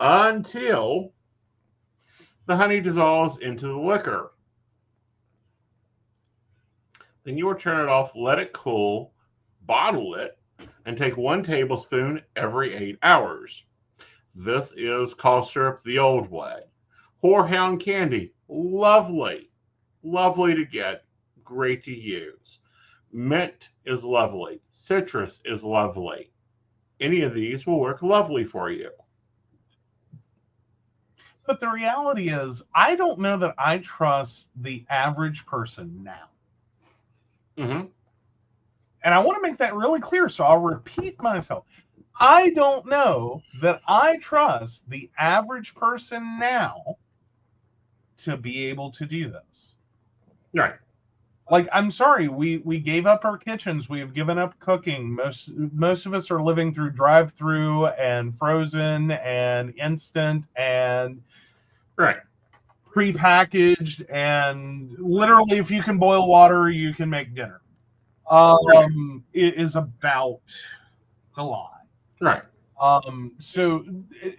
until the honey dissolves into the liquor. Then you will turn it off, let it cool, bottle it, and take 1 tablespoon every 8 hours. This is cough syrup the old way. Whorehound candy, lovely. Lovely to get, great to use. Mint is lovely. Citrus is lovely. Any of these will work lovely for you. But the reality is, I don't know that I trust the average person now. Mm-hmm. And I want to make that really clear, so I'll repeat myself. I don't know that I trust the average person now to be able to do this. Right. Like, I'm sorry, we gave up our kitchens. We have given up cooking. Most of us are living through drive-through and frozen and instant and prepackaged, and literally, if you can boil water, you can make dinner. It is about the lie. Right. So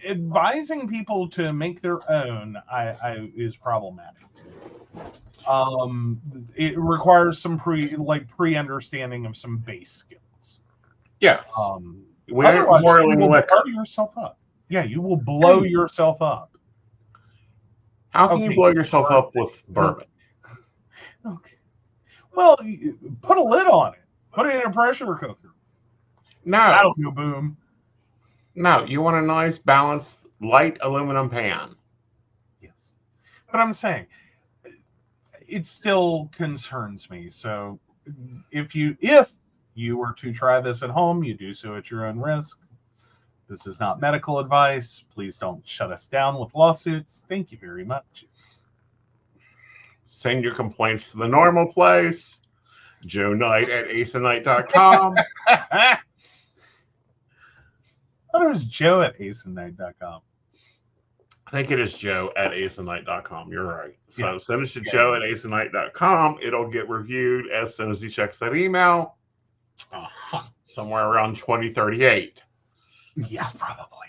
advising people to make their own is problematic too. It requires some pre-understanding of some base skills. Yes. We ain't Otherwise, you boiling will liquor. blow yourself up. Yeah, you will blow yourself up. How can you blow yourself up with bourbon? Okay. Well, put a lid on it. Put it in a pressure cooker. No. That'll go boom. No, you want a nice, balanced, light aluminum pan. Yes. But I'm saying, it still concerns me. So if you were to try this at home, you do so at your own risk. This is not medical advice. Please don't shut us down with lawsuits. Thank you very much. Send your complaints to the normal place. Joe Knight at aesonknight.com. I thought it was Joe at aesonknight.com. I think it is Joe at aesonknight.com. You're right. So Yeah. send it to Joe at aesonknight.com. It'll get reviewed as soon as he checks that email. Somewhere around 2038. Yeah, probably.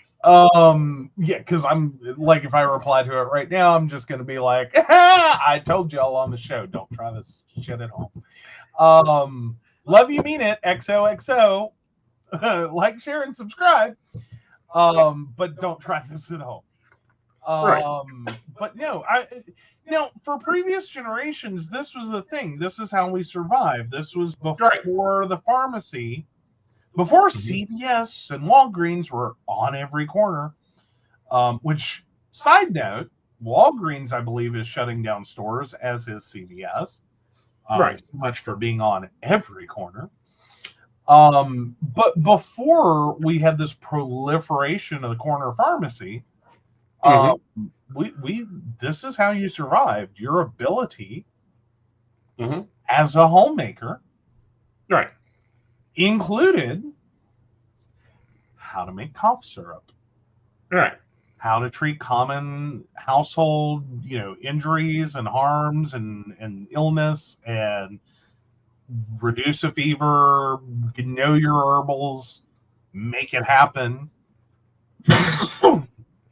Yeah, because I'm like, if I reply to it right now, I'm just gonna be like, I told y'all on the show, don't try this shit at home. Love you, mean it. XOXO. Like, share, and subscribe. But don't try this at home. Right. But no, for previous generations, this was the thing. This is how we survived. This was before the pharmacy, before CVS and Walgreens were on every corner. Which, side note, Walgreens, I believe, is shutting down stores, as is CVS. Right. So much for being on every corner. But before we had this proliferation of the corner pharmacy, this is how you survived. Your ability as a homemaker, right, included how to make cough syrup, right, how to treat common household, injuries and harms and illness, and reduce a fever, know your herbals, make it happen.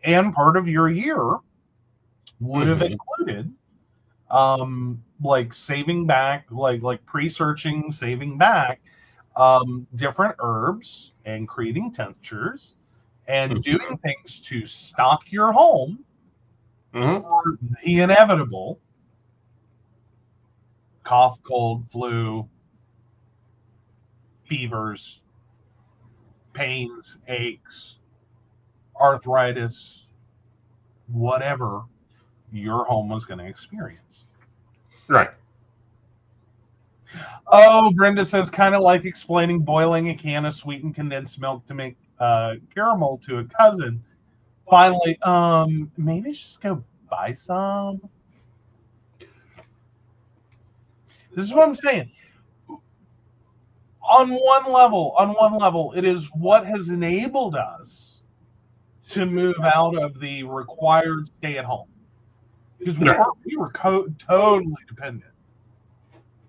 And part of your year would have included like saving back, like pre-searching, saving back different herbs and creating tinctures and doing things to stock your home for the inevitable cough, cold, flu, fevers, pains, aches, arthritis, whatever your home was going to experience. Right. Oh, Brenda says, kind of like explaining boiling a can of sweetened condensed milk to make caramel to a cousin. Finally, maybe just go buy some. This is what I'm saying. On one level, it is what has enabled us to move out of the required stay at home, because we were totally dependent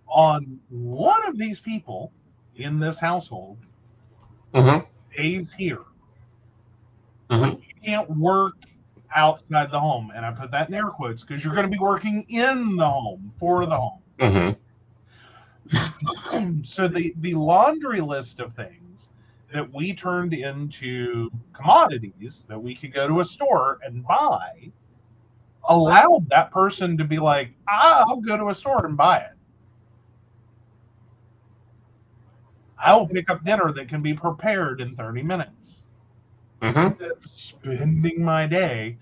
on one of these people in this household stays here. Like, you can't work outside the home, and I put that in air quotes because you're going to be working in the home for the home. So the laundry list of things that we turned into commodities that we could go to a store and buy allowed that person to be like, I'll go to a store and buy it. I will pick up dinner that can be prepared in 30 minutes. Instead of spending my day,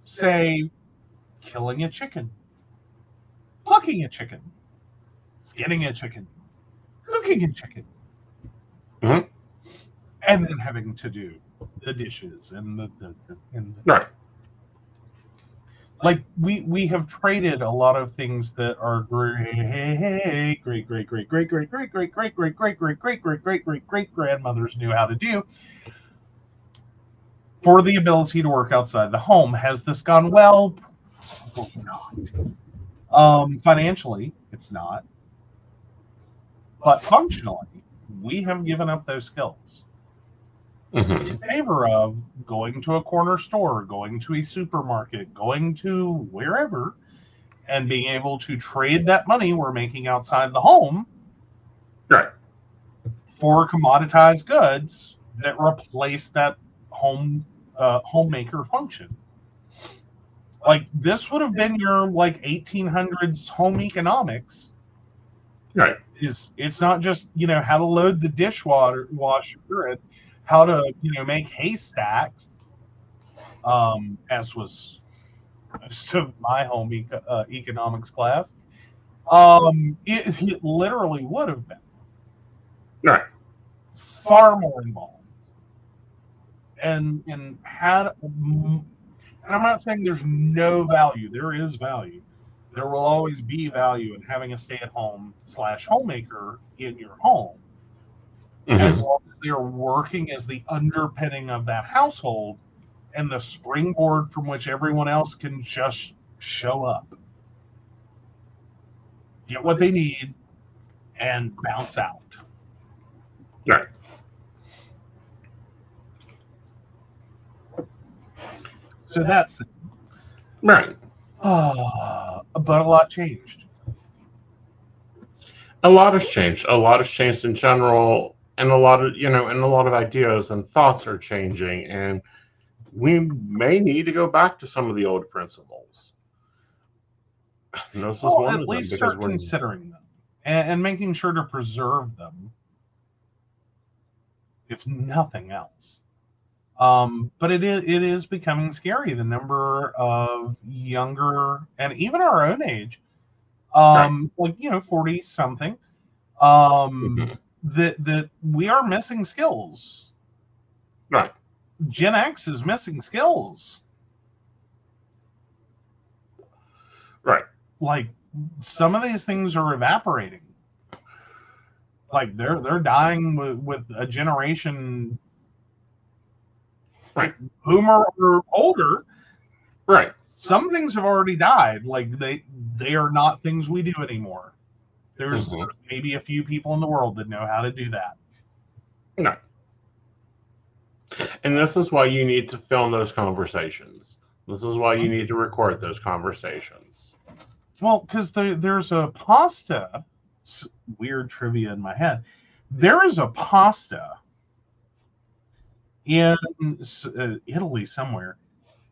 say, killing a chicken, plucking a chicken, skinning a chicken, cooking a chicken, and then having to do the dishes and the right. Like, we have traded a lot of things that are great grandmothers knew how to do for the ability to work outside the home. Has this gone well? Probably not. Financially, it's not. But functionally, we have given up those skills in favor of going to a corner store, going to a supermarket, going to wherever, and being able to trade that money we're making outside the home for commoditized goods that replace that homemaker function. Like, this would have been your like 1800s home economics. Right. It's not just, how to load the dishwasher and how to, make haystacks, as was most of my home economics class. It literally would have been Right. far more involved, and had. And I'm not saying there's no value. There is value. There will always be value in having a stay-at-home / homemaker in your home, as long as they're working as the underpinning of that household and the springboard from which everyone else can just show up, get what they need, and bounce out. Right. So that's it. Right. But a lot changed. A lot has changed. A lot has changed in general, and a lot of ideas and thoughts are changing, and we may need to go back to some of the old principles. And this is one At of least them, because start considering them and making sure to preserve them, if nothing else. But it is becoming scary, the number of younger and even our own age, like 40 something, that we are missing skills. Right. Gen X is missing skills. Right. Like, some of these things are evaporating. Like, they're dying with a generation, Right. boomer or older. Right. Some things have already died. Like, they are not things we do anymore. There's maybe a few people in the world that know how to do that. No. And this is why you need to film those conversations. This is why you need to record those conversations. Well, because there's a pasta, weird trivia in my head. There is a pasta in Italy somewhere,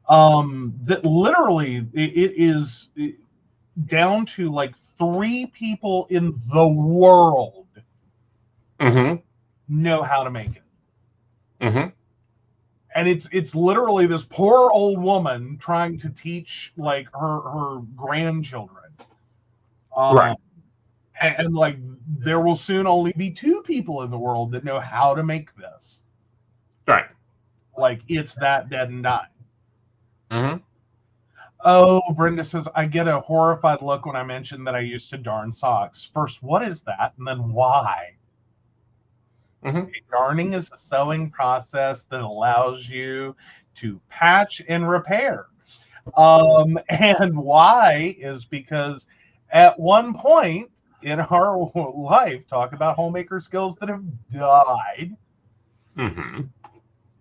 that literally it is down to like 3 people in the world know how to make it. And it's literally this poor old woman trying to teach like her grandchildren. Right. And like, there will soon only be 2 people in the world that know how to make this. Right. Like, it's that dead and dying. Oh, Brenda says, I get a horrified look when I mention that I used to darn socks. First, what is that? And then why? Darning is a sewing process that allows you to patch and repair. And why is because at one point in our life, talk about homemaker skills that have died,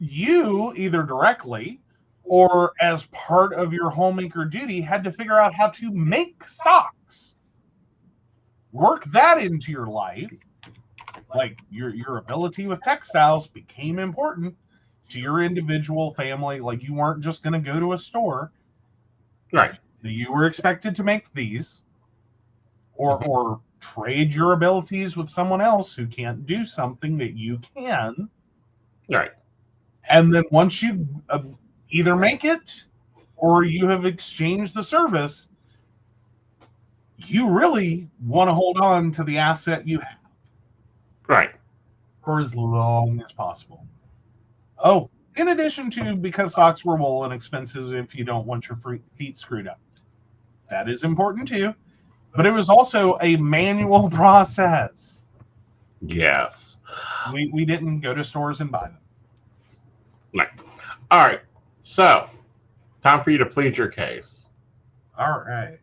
you either directly or as part of your homemaker duty had to figure out how to make socks. Work that into your life. Like, your ability with textiles became important to your individual family. Like, you weren't just going to go to a store. Right. You were expected to make these, or trade your abilities with someone else who can't do something that you can. Right. And then once you either make it or you have exchanged the service, you really want to hold on to the asset you have. Right. For as long as possible. Oh, in addition to, because socks were wool and expensive if you don't want your feet screwed up. That is important too. But it was also a manual process. Yes. We didn't go to stores and buy them. Right. All right. So, time for you to plead your case. All right.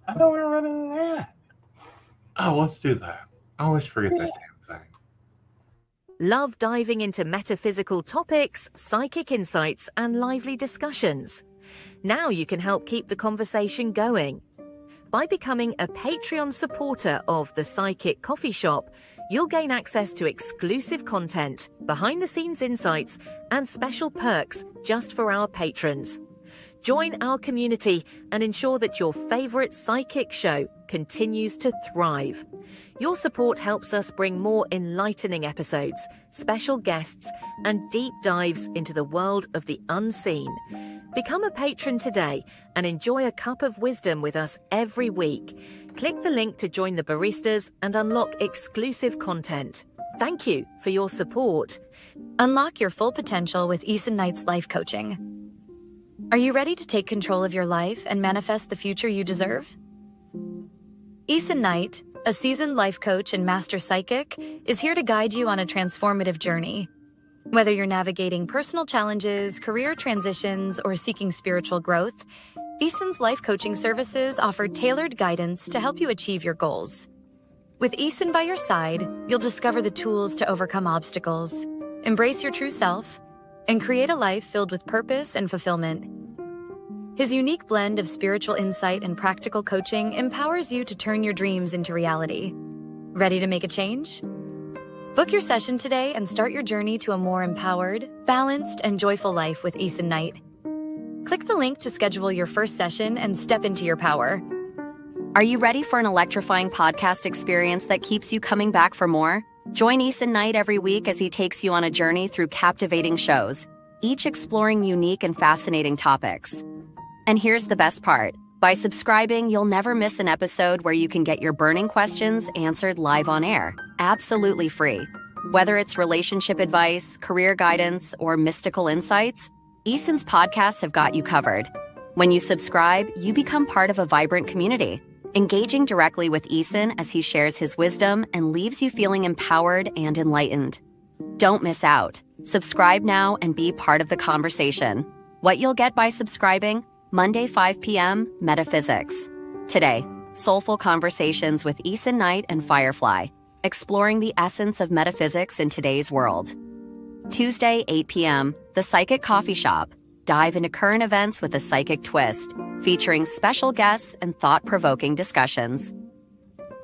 I thought we were running an ad. Oh, let's do that. I always forget that damn thing. Love diving into metaphysical topics, psychic insights, and lively discussions? Now you can help keep the conversation going. By becoming a Patreon supporter of The Psychic Coffee Shop, you'll gain access to exclusive content, behind-the-scenes insights, and special perks just for our patrons. Join our community and ensure that your favorite psychic show continues to thrive. Your support helps us bring more enlightening episodes, special guests, and deep dives into the world of the unseen. Become a patron today and enjoy a cup of wisdom with us every week. Click the link to join the baristas and unlock exclusive content. Thank you for your support. Unlock your full potential with Aeson Knight's life coaching. Are you ready to take control of your life and manifest the future you deserve? Aeson Knight, a seasoned life coach and master psychic, is here to guide you on a transformative journey. Whether you're navigating personal challenges, career transitions, or seeking spiritual growth, Aeson's life coaching services offer tailored guidance to help you achieve your goals. With Aeson by your side, you'll discover the tools to overcome obstacles, embrace your true self, and create a life filled with purpose and fulfillment. His unique blend of spiritual insight and practical coaching empowers you to turn your dreams into reality. Ready to make a change? Book your session today and start your journey to a more empowered, balanced, and joyful life with Aeson Knight. Click the link to schedule your first session and step into your power. Are you ready for an electrifying podcast experience that keeps you coming back for more? Join Aeson Knight every week as he takes you on a journey through captivating shows, each exploring unique and fascinating topics. And here's the best part. By subscribing, you'll never miss an episode where you can get your burning questions answered live on air, absolutely free. Whether it's relationship advice, career guidance, or mystical insights, Aeson's podcasts have got you covered. When you subscribe, you become part of a vibrant community, engaging directly with Aeson as he shares his wisdom and leaves you feeling empowered and enlightened. Don't miss out. Subscribe now and be part of the conversation. What you'll get by subscribing: Monday 5 p.m. Metaphysics. Today, soulful conversations with Aeson Knight and Firefly, exploring the essence of metaphysics in today's world. Tuesday 8 p.m. The Psychic Coffee Shop. Dive into current events with a psychic twist, featuring special guests and thought-provoking discussions.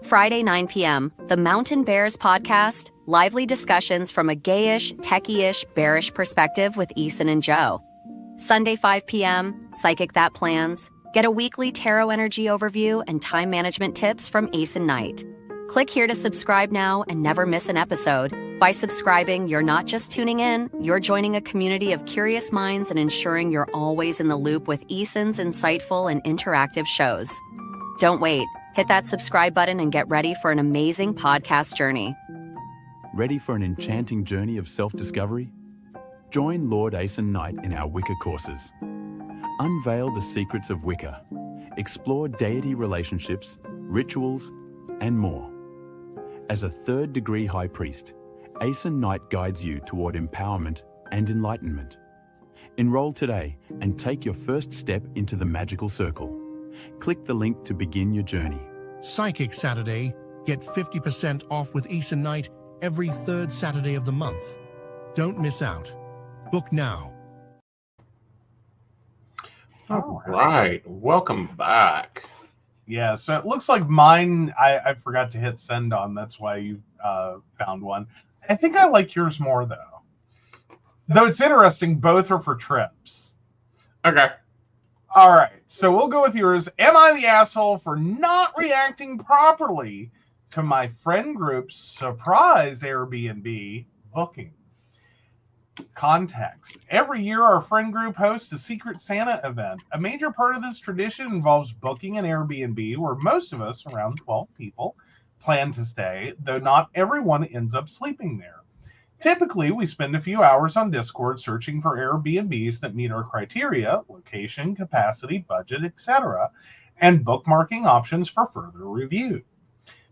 Friday 9 p.m. The Mountain Bears Podcast. Lively discussions from a gayish, techy-ish, bearish perspective with Aeson and Joe. Sunday 5 p.m. Psychic That Plans. Get a weekly tarot energy overview and time management tips from Aeson Knight. Click here to subscribe now and never miss an episode. By subscribing, you're not just tuning in, you're joining a community of curious minds and ensuring you're always in the loop with Aeson's insightful and interactive shows. Don't wait. Hit that subscribe button and get ready for an amazing podcast journey. Ready for an enchanting journey of self-discovery? Join Lord Aeson Knight in our Wicca courses. Unveil the secrets of Wicca. Explore deity relationships, rituals, and more. As a third-degree high priest, Aeson Knight guides you toward empowerment and enlightenment. Enroll today and take your first step into the magical circle. Click the link to begin your journey. Psychic Saturday. Get 50% off with Aeson Knight every third Saturday of the month. Don't miss out. Book now. All right. Welcome back. Yeah, so it looks like mine, I forgot to hit send on. That's why you found one. I think I like yours more, though. Though it's interesting, both are for trips. Okay. All right, so we'll go with yours. Am I the asshole for not reacting properly to my friend group's surprise Airbnb booking? Context. Every year, our friend group hosts a Secret Santa event. A major part of this tradition involves booking an Airbnb where most of us, around 12 people, plan to stay, though not everyone ends up sleeping there. Typically, we spend a few hours on Discord searching for Airbnbs that meet our criteria, location, capacity, budget, etc., and bookmarking options for further review.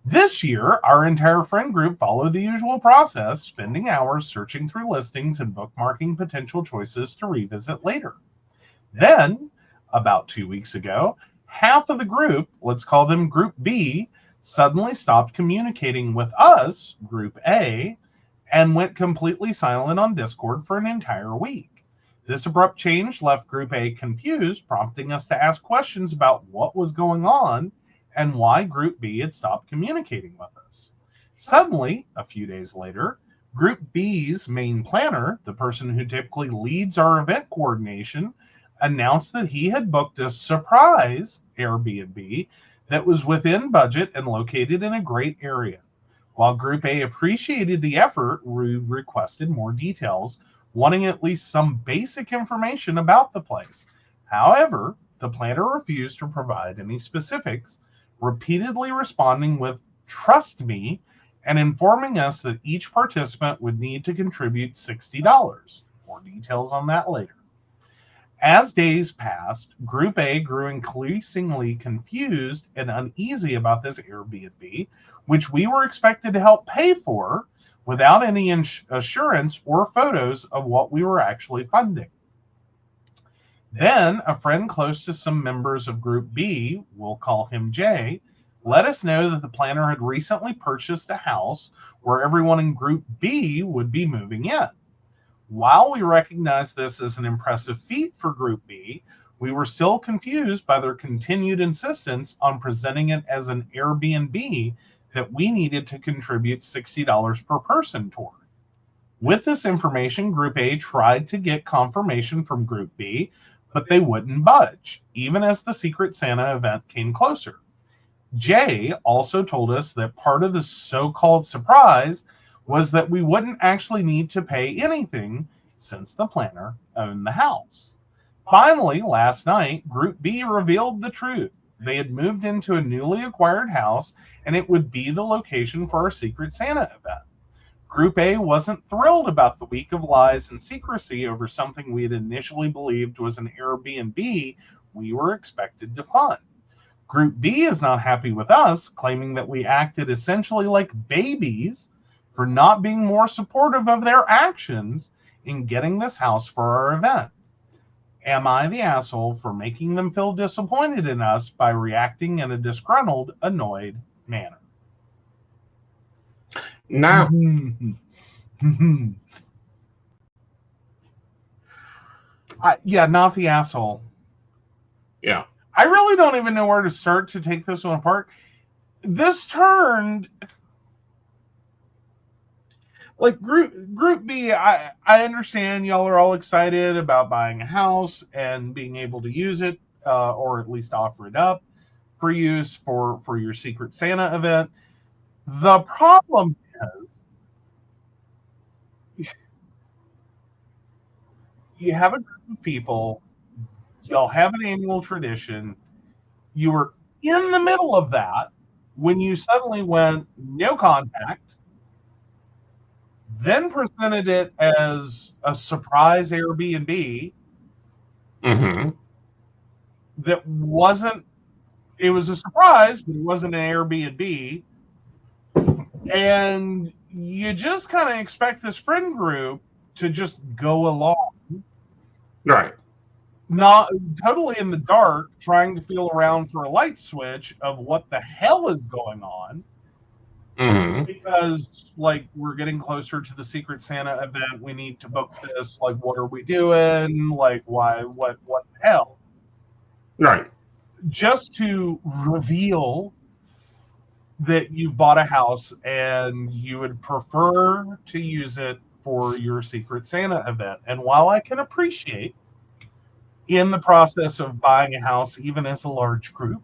This year, our entire friend group followed the usual process, spending hours searching through listings and bookmarking potential choices to revisit later. Then, about 2 weeks ago, half of the group, let's call them Group B, suddenly stopped communicating with us, Group A, and went completely silent on Discord for an entire week. This abrupt change left Group A confused, prompting us to ask questions about what was going on and why Group B had stopped communicating with us. Suddenly, a few days later, Group B's main planner, the person who typically leads our event coordination, announced that he had booked a surprise Airbnb that was within budget and located in a great area. While Group A appreciated the effort, we requested more details, wanting at least some basic information about the place. However, the planner refused to provide any specifics, repeatedly responding with "trust me," and informing us that each participant would need to contribute $60. More details on that later. As days passed, Group A grew increasingly confused and uneasy about this Airbnb, which we were expected to help pay for without any assurance or photos of what we were actually funding. Then, a friend close to some members of Group B, we'll call him Jay, let us know that the planner had recently purchased a house where everyone in Group B would be moving in. While we recognized this as an impressive feat for Group B, we were still confused by their continued insistence on presenting it as an Airbnb that we needed to contribute $60 per person toward. With this information, Group A tried to get confirmation from Group B, but they wouldn't budge, even as the Secret Santa event came closer. Jay also told us that part of the so-called surprise was that we wouldn't actually need to pay anything since the planner owned the house. Finally, last night, Group B revealed the truth. They had moved into a newly acquired house, and it would be the location for our Secret Santa event. Group A wasn't thrilled about the week of lies and secrecy over something we had initially believed was an Airbnb we were expected to fund. Group B is not happy with us, claiming that we acted essentially like babies for not being more supportive of their actions in getting this house for our event. Am I the asshole for making them feel disappointed in us by reacting in a disgruntled, annoyed manner? Now, yeah, not the asshole. Yeah. I really don't even know where to start to take this one apart. This turned like Group B. I understand y'all are all excited about buying a house and being able to use it, or at least offer it up for use for your Secret Santa event. The problem is you have a group of people, y'all have an annual tradition, you were in the middle of that when you suddenly went no contact, then presented it as a surprise Airbnb that wasn't, it was a surprise, but it wasn't an Airbnb. And you just kind of expect this friend group to just go along. Right. Not totally in the dark, trying to feel around for a light switch of what the hell is going on. Because, like, we're getting closer to the Secret Santa event. We need to book this. Like, what are we doing? Like, why? What the hell? Right. Just to reveal that you bought a house and you would prefer to use it for your Secret Santa event. And while I can appreciate in the process of buying a house, even as a large group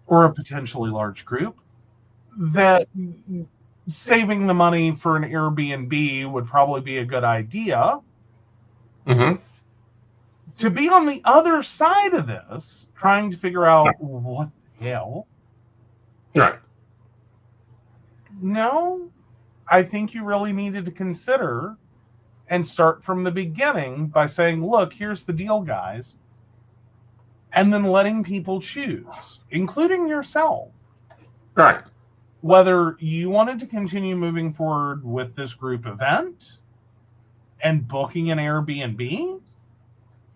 or a potentially large group, that saving the money for an Airbnb would probably be a good idea. To be on the other side of this, trying to figure out what the hell. Right. No, I think you really needed to consider and start from the beginning by saying, look, here's the deal, guys. And then letting people choose, including yourself. Right. Whether you wanted to continue moving forward with this group event and booking an Airbnb,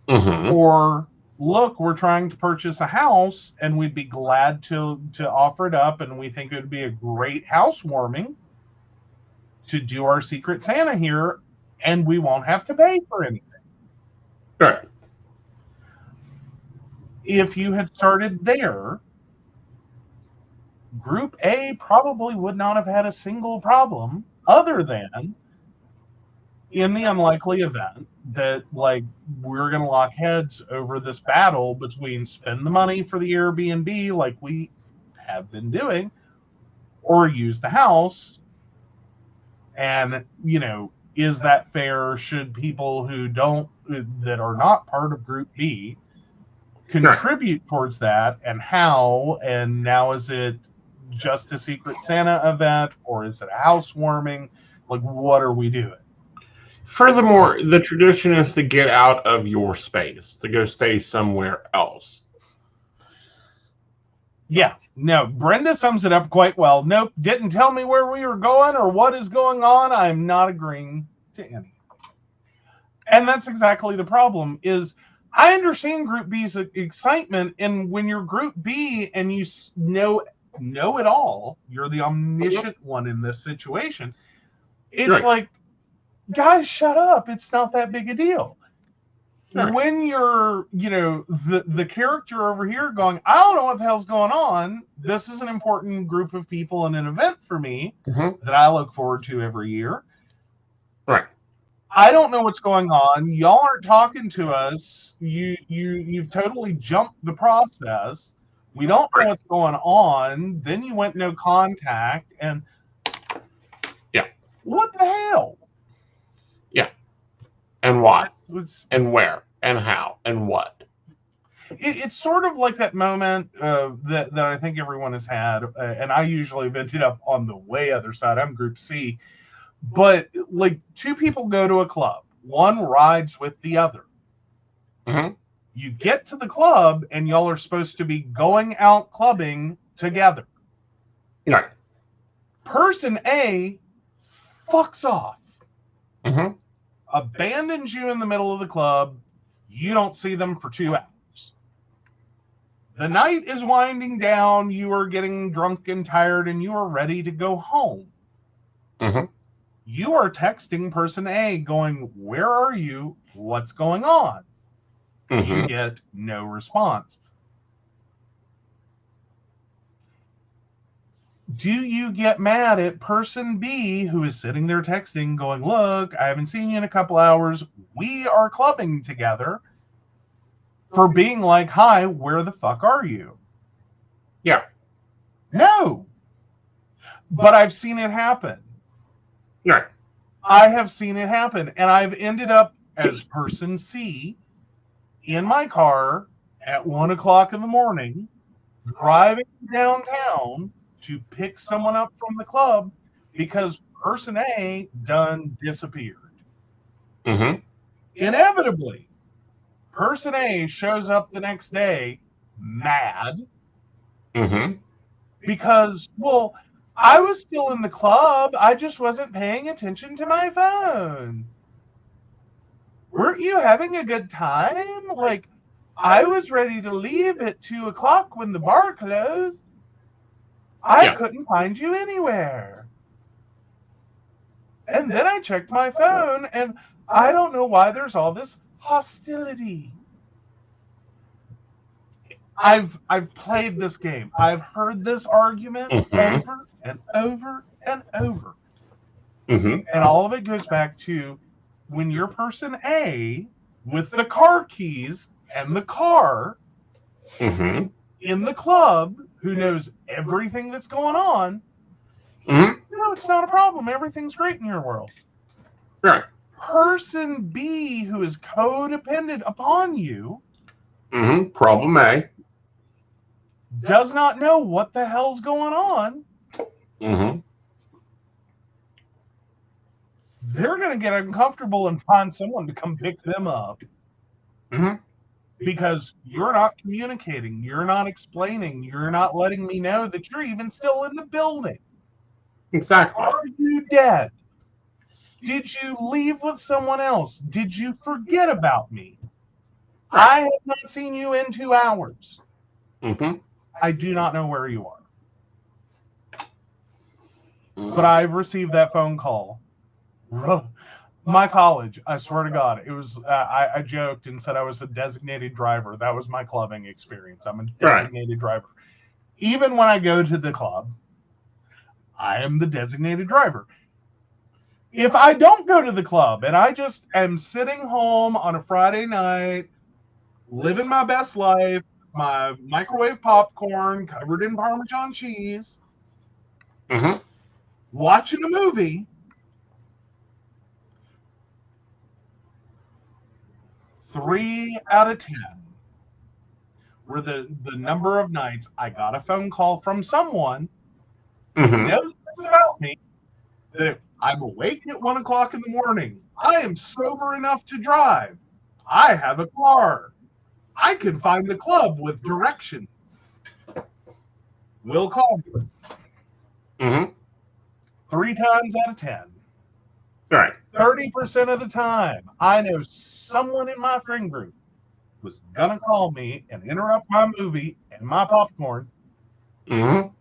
or look, we're trying to purchase a house and we'd be glad to offer it up, and we think it would be a great housewarming to do our Secret Santa here, and we won't have to pay for anything. Right. If you had started there Group A probably would not have had a single problem other than in the unlikely event that, like, we're going to lock heads over this battle between spend the money for the Airbnb like we have been doing, or use the house. And, is that fair? Should people that are not part of Group B contribute towards that, and how? And now, is it just a Secret Santa event, or is it a housewarming? Like, what are we doing? Furthermore, the tradition is to get out of your space, to go stay somewhere else. Yeah, no, Brenda sums it up quite well. Nope, didn't tell me where we were going or what is going on. I'm not agreeing to any. And that's exactly the problem. Is I understand Group B's excitement, and when you're Group B and you know it all, you're the omniscient one in this situation. It's right. Like, guys, shut up. It's not that big a deal. Right. When you're, the character over here going, I don't know what the hell's going on. This is an important group of people and an event for me that I look forward to every year. Right. I don't know what's going on. Y'all aren't talking to us. You've totally jumped the process. We don't know what's going on. Then you went no contact, and what the hell? Yeah. And why? It's and where? And how? And what? It's sort of like that moment that I think everyone has had, and I usually have ended up on the way other side. I'm Group C. But, like, two people go to a club. One rides with the other. Mm-hmm. You get to the club, and y'all are supposed to be going out clubbing together. Right. Person A fucks off. Mm-hmm. Abandons you in the middle of the club. You don't see them for 2 hours. The night is winding down. You are getting drunk and tired, and you are ready to go home. Mm-hmm. You are texting person A going, where are you? What's going on? Mm-hmm. You get no response. Do you get mad at person B who is sitting there texting going, look, I haven't seen you in a couple hours. We are clubbing together, for being like, hi, where the fuck are you? Yeah. No. But I've seen it happen. Right. I have seen it happen. And I've ended up as person C in my car at 1 o'clock in the morning, driving downtown to pick someone up from the club because person A done disappeared. Mm-hmm. Inevitably, person A shows up the next day mad Mm-hmm. because, well, I was still in the club. I just wasn't paying attention to my phone. Weren't you having a good time? Like, I was ready to leave at 2 o'clock when the bar closed. I couldn't find you anywhere. And then I checked my phone, and I don't know why there's all this hostility. I've played this game. I've heard this argument over and over and over. Mm-hmm. And all of it goes back to when you're person A with the car keys and the car Mm-hmm. in the club who knows everything that's going on, Mm-hmm. it's not a problem. Everything's great in your world. Right. Person B who is codependent upon you Mm-hmm. Problem A. does not know what the hell's going on. Mm-hmm. They're going to get uncomfortable and find someone to come pick them up. Mm-hmm. Because you're not communicating, you're not explaining, you're not letting me know that you're even still in the building. Exactly. Are you dead? Did you leave with someone else? Did you forget about me? I have not seen you in 2 hours. Mm-hmm. I do not know where you are. But I've received that phone call. My college, I swear to God, it was, I joked and said I was a designated driver. That was my clubbing experience. I'm a designated driver. even when I go to the club, I am the designated driver. If I don't go to the club and I just am sitting home on a Friday night, living my best life, my microwave popcorn covered in Parmesan cheese, watching a movie, 3 out of 10 were the number of nights I got a phone call from someone who knows this about me, that if I'm awake at 1 o'clock in the morning, I am sober enough to drive, I have a car, I can find the club with directions, we'll call you. 3 times out of 10. Right. 30% of the time, I know someone in my friend group was gonna call me and interrupt my movie and my popcorn to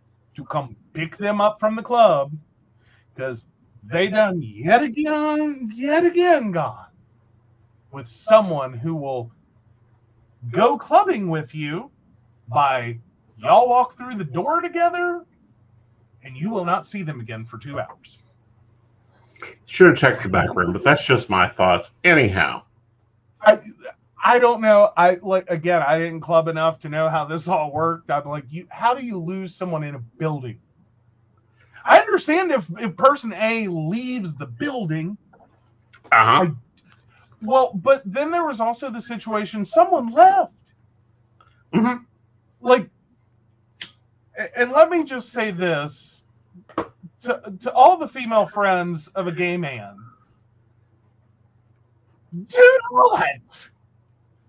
come pick them up from the club because they done yet again gone with someone who will go clubbing with you by y'all walk through the door together and you will not see them again for 2 hours. Should have checked the back room, but that's just my thoughts. Anyhow. I don't know. I didn't club enough to know how this all worked. I'm like, how do you lose someone in a building? I understand if person A leaves the building. But then there was also the situation someone left. Like, and let me just say this to all the female friends of a gay man. Do not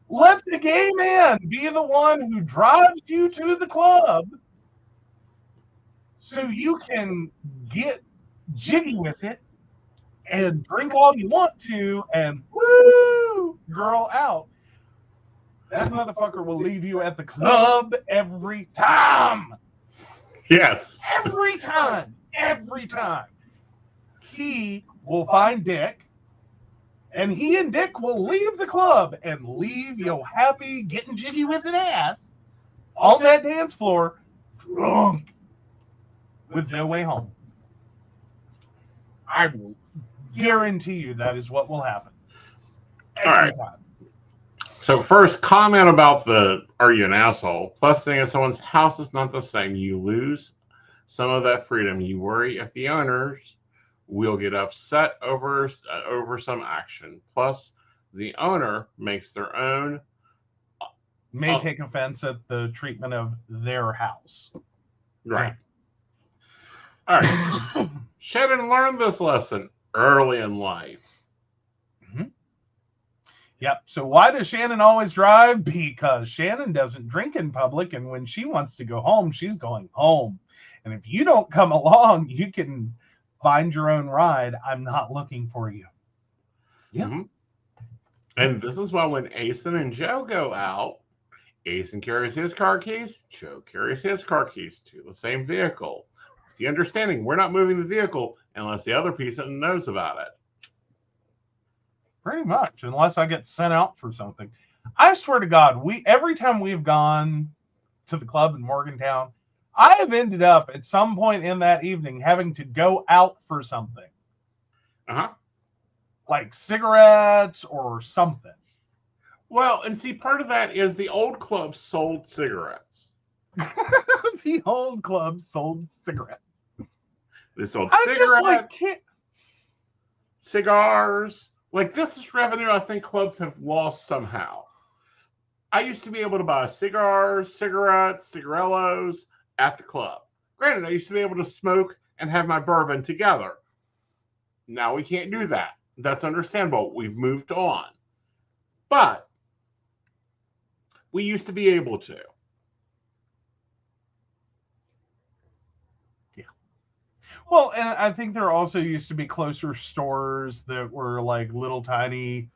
let the gay man be the one who drives you to the club so you can get jiggy with it and drink all you want to and woo, girl out. That motherfucker will leave you at the club every time. Yes. Every time. He will find Dick, and he and Dick will leave the club and leave your happy, getting jiggy with an ass on that dance floor, drunk, with no way home. I will guarantee you that is what will happen. All right. So first, comment about are you an asshole? Plus, staying at someone's house is not the same. You lose some of that freedom. You worry if the owners will get upset over some action. Plus, the owner makes their own. May take offense at the treatment of their house. Right. All right. Shannon learned this lesson early in life. Yep. So why does Shannon always drive? Because Shannon doesn't drink in public, and when she wants to go home, she's going home. And if you don't come along, you can find your own ride. I'm not looking for you. Yeah. And this is why when Aeson and Joe go out, Aeson carries his car keys, Joe carries his car keys to the same vehicle. With the understanding, we're not moving the vehicle unless the other person knows about it. Pretty much, unless I get sent out for something. I swear to God, every time we've gone to the club in Morgantown, I have ended up at some point in that evening having to go out for something. Like cigarettes or something. Well, and see, part of that is the old club sold cigarettes. The old club sold cigarettes. They sold cigarettes, cigars. Like, this is revenue I think clubs have lost somehow. I used to be able to buy cigars, cigarettes, cigarellos at the club. Granted, I used to be able to smoke and have my bourbon together. Now we can't do that. That's understandable. We've moved on. But we used to be able to. Well, and I think there also used to be closer stores that were like little tiny.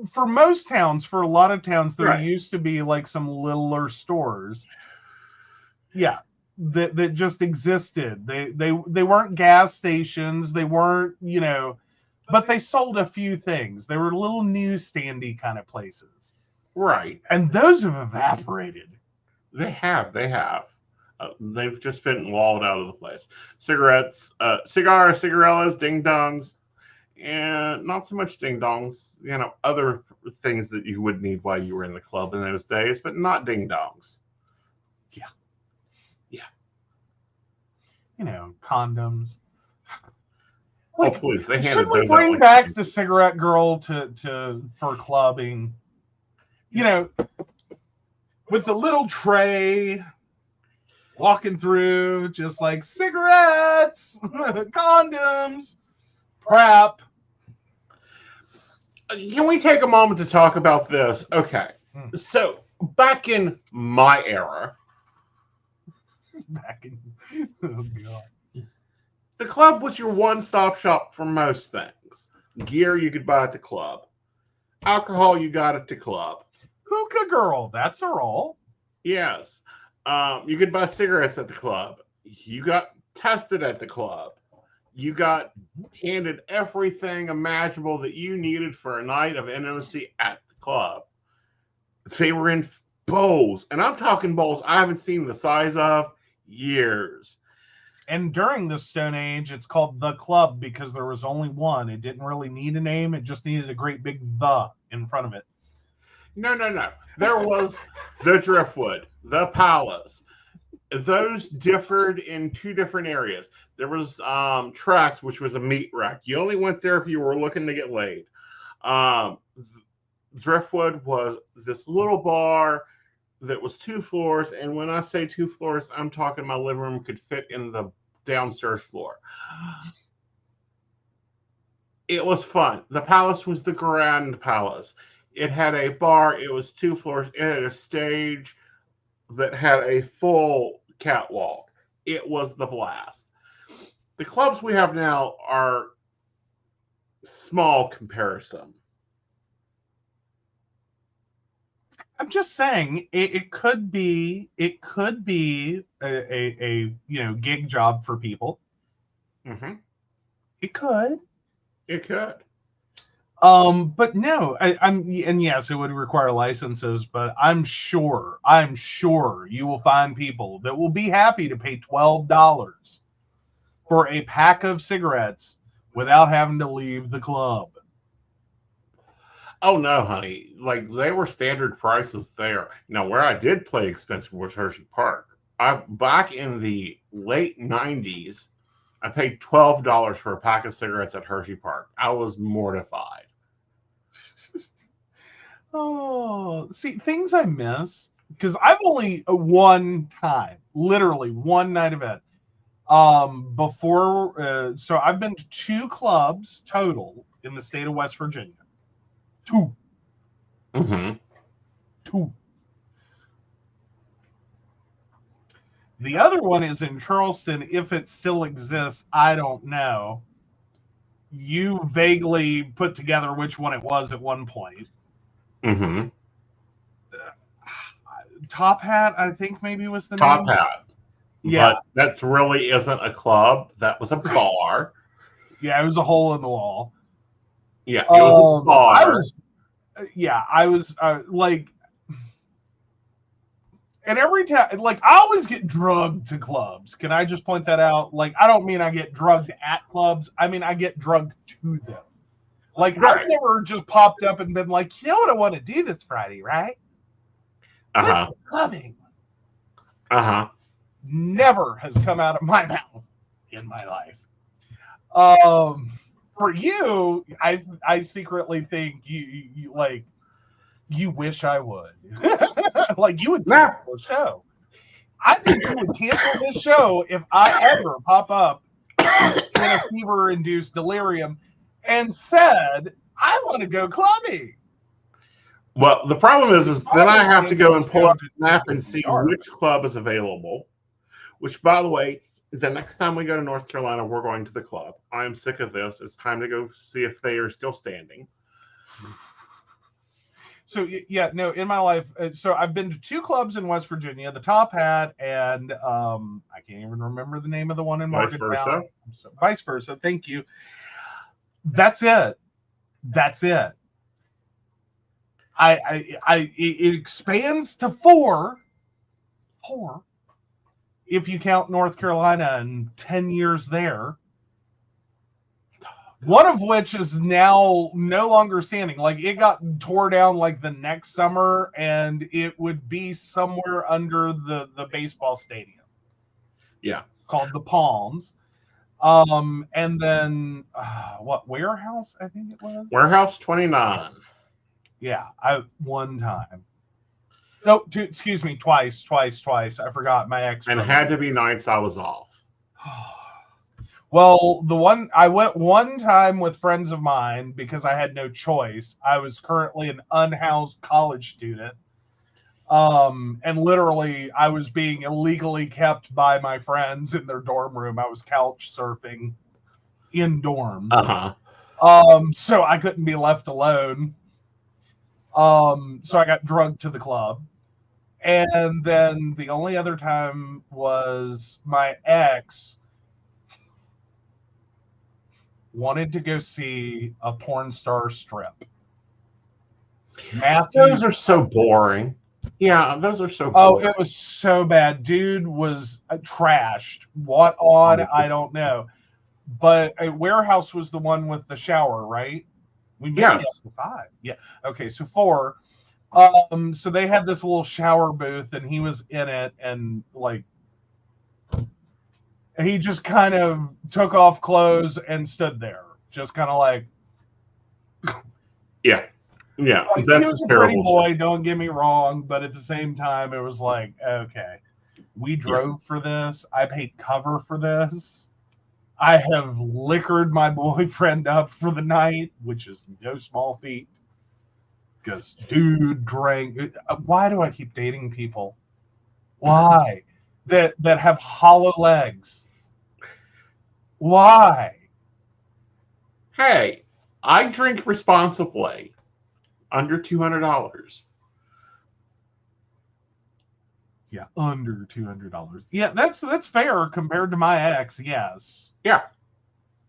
For most towns, for a lot of towns, there used to be like some littler stores. Yeah, that just existed. They weren't gas stations. They weren't, but they sold a few things. They were little newsstandy kind of places. Right. And those have evaporated. They have. They've just been walled out of the place. Cigarettes, cigars, cigarellas, ding dongs, and not so much ding dongs. Other things that you would need while you were in the club in those days, but not ding dongs. Yeah. Yeah. Condoms. Oh, please! They handed should we those bring out like back the cigarette girl for clubbing? With the little tray, walking through, just like cigarettes, condoms, crap. Can we take a moment to talk about this? Okay. So, back in my era, Oh God. the club was your one-stop shop for most things. Gear you could buy at the club. Alcohol you got at the club. Hookah girl, that's her all. Yes. You could buy cigarettes at the club. You got tested at the club. You got handed everything imaginable that you needed for a night of intimacy at the club. They were in bowls, and I'm talking bowls I haven't seen the size of years. And during the Stone Age, it's called the club because there was only one. It didn't really need a name. It just needed a great big "the" in front of it. No. There was the Driftwood, the Palace. Those differed in two different areas. There was Tracks, which was a meat rack. You only went there if you were looking to get laid. Driftwood was this little bar that was 2 floors, and when I say 2 floors, I'm talking my living room could fit in the downstairs floor. It was fun. The Palace was the Grand Palace. It had a bar. It was 2 floors. It had a stage that had a full catwalk. It was the blast. The clubs we have now are small comparison. I'm just saying it could be a gig job for people. Mm-hmm. It could. But no, and yes, it would require licenses, but I'm sure you will find people that will be happy to pay $12 for a pack of cigarettes without having to leave the club. Oh no, honey! Like they were standard prices there. Now, where I did play expensive was Hershey Park. Back in the late '90s, I paid $12 for a pack of cigarettes at Hershey Park. I was mortified. Oh, see, things I missed because I've only literally one night event. So I've been to 2 clubs total in the state of West Virginia. 2. Mm-hmm. 2. The other one is in Charleston. If it still exists, I don't know. You vaguely put together which one it was at one point. Mm-hmm. Top Hat, I think maybe was the Top name. Hat. Yeah. But that really isn't a club. That was a bar. Yeah, it was a hole in the wall. Yeah, it was a bar. I was like, and every time, like, I always get drugged to clubs. Can I just point that out? Like, I don't mean I get drugged at clubs. I mean, I get drugged to them. Like, right. I've never just popped up and been like, you know what I want to do this Friday, right? Uh-huh. Clubbing. Uh-huh. Never has come out of my mouth in my life. For you, I secretly think you like you wish I would. Like you would cancel the show. I think you would cancel this show if I ever pop up in a fever-induced delirium and said, I want to go clubbing. Well, the problem is then I have to go and pull up the map and see which club is available. Which, by the way, the next time we go to North Carolina, we're going to the club. I am sick of this. It's time to go see if they are still standing. So, yeah, no, in my life, so I've been to 2 clubs in West Virginia, the Top Hat and I can't even remember the name of the one in Morgantown. Vice versa. Thank you. That's it. It expands to 4 4, if you count North Carolina and 10 years there. One of which is now no longer standing. Like, it got tore down like the next summer, and it would be somewhere under the baseball stadium. Yeah. Called the Palms. And then what, Warehouse, I think it was? Warehouse 29. Yeah, one time. No, excuse me, twice. I forgot my ex. And it had to be nights I was off. Well, I went one time with friends of mine because I had no choice. I was currently an unhoused college student. And literally I was being illegally kept by my friends in their dorm room. I was couch surfing in dorms. So I couldn't be left alone. So I got drugged to the club. And then the only other time was my ex wanted to go see a porn star strip. Those are so boring. Yeah, those are so boring. Oh, it was so bad. Dude was trashed. What on? I don't know. But a Warehouse was the one with the shower, right? We made it up to 5. Yeah. Okay, so 4. So they had this little shower booth, and he was in it, and like he just kind of took off clothes and stood there, just kind of like. Yeah. Like, he was a pretty boy, shit. Don't get me wrong, but at the same time, it was like, okay, we drove for this. I paid cover for this. I have liquored my boyfriend up for the night, which is no small feat. Because dude drank. Why do I keep dating people? Why? that have hollow legs. Why? Hey, I drink responsibly. Under $200. Yeah, under $200. Yeah, that's fair compared to my ex. Yes. Yeah.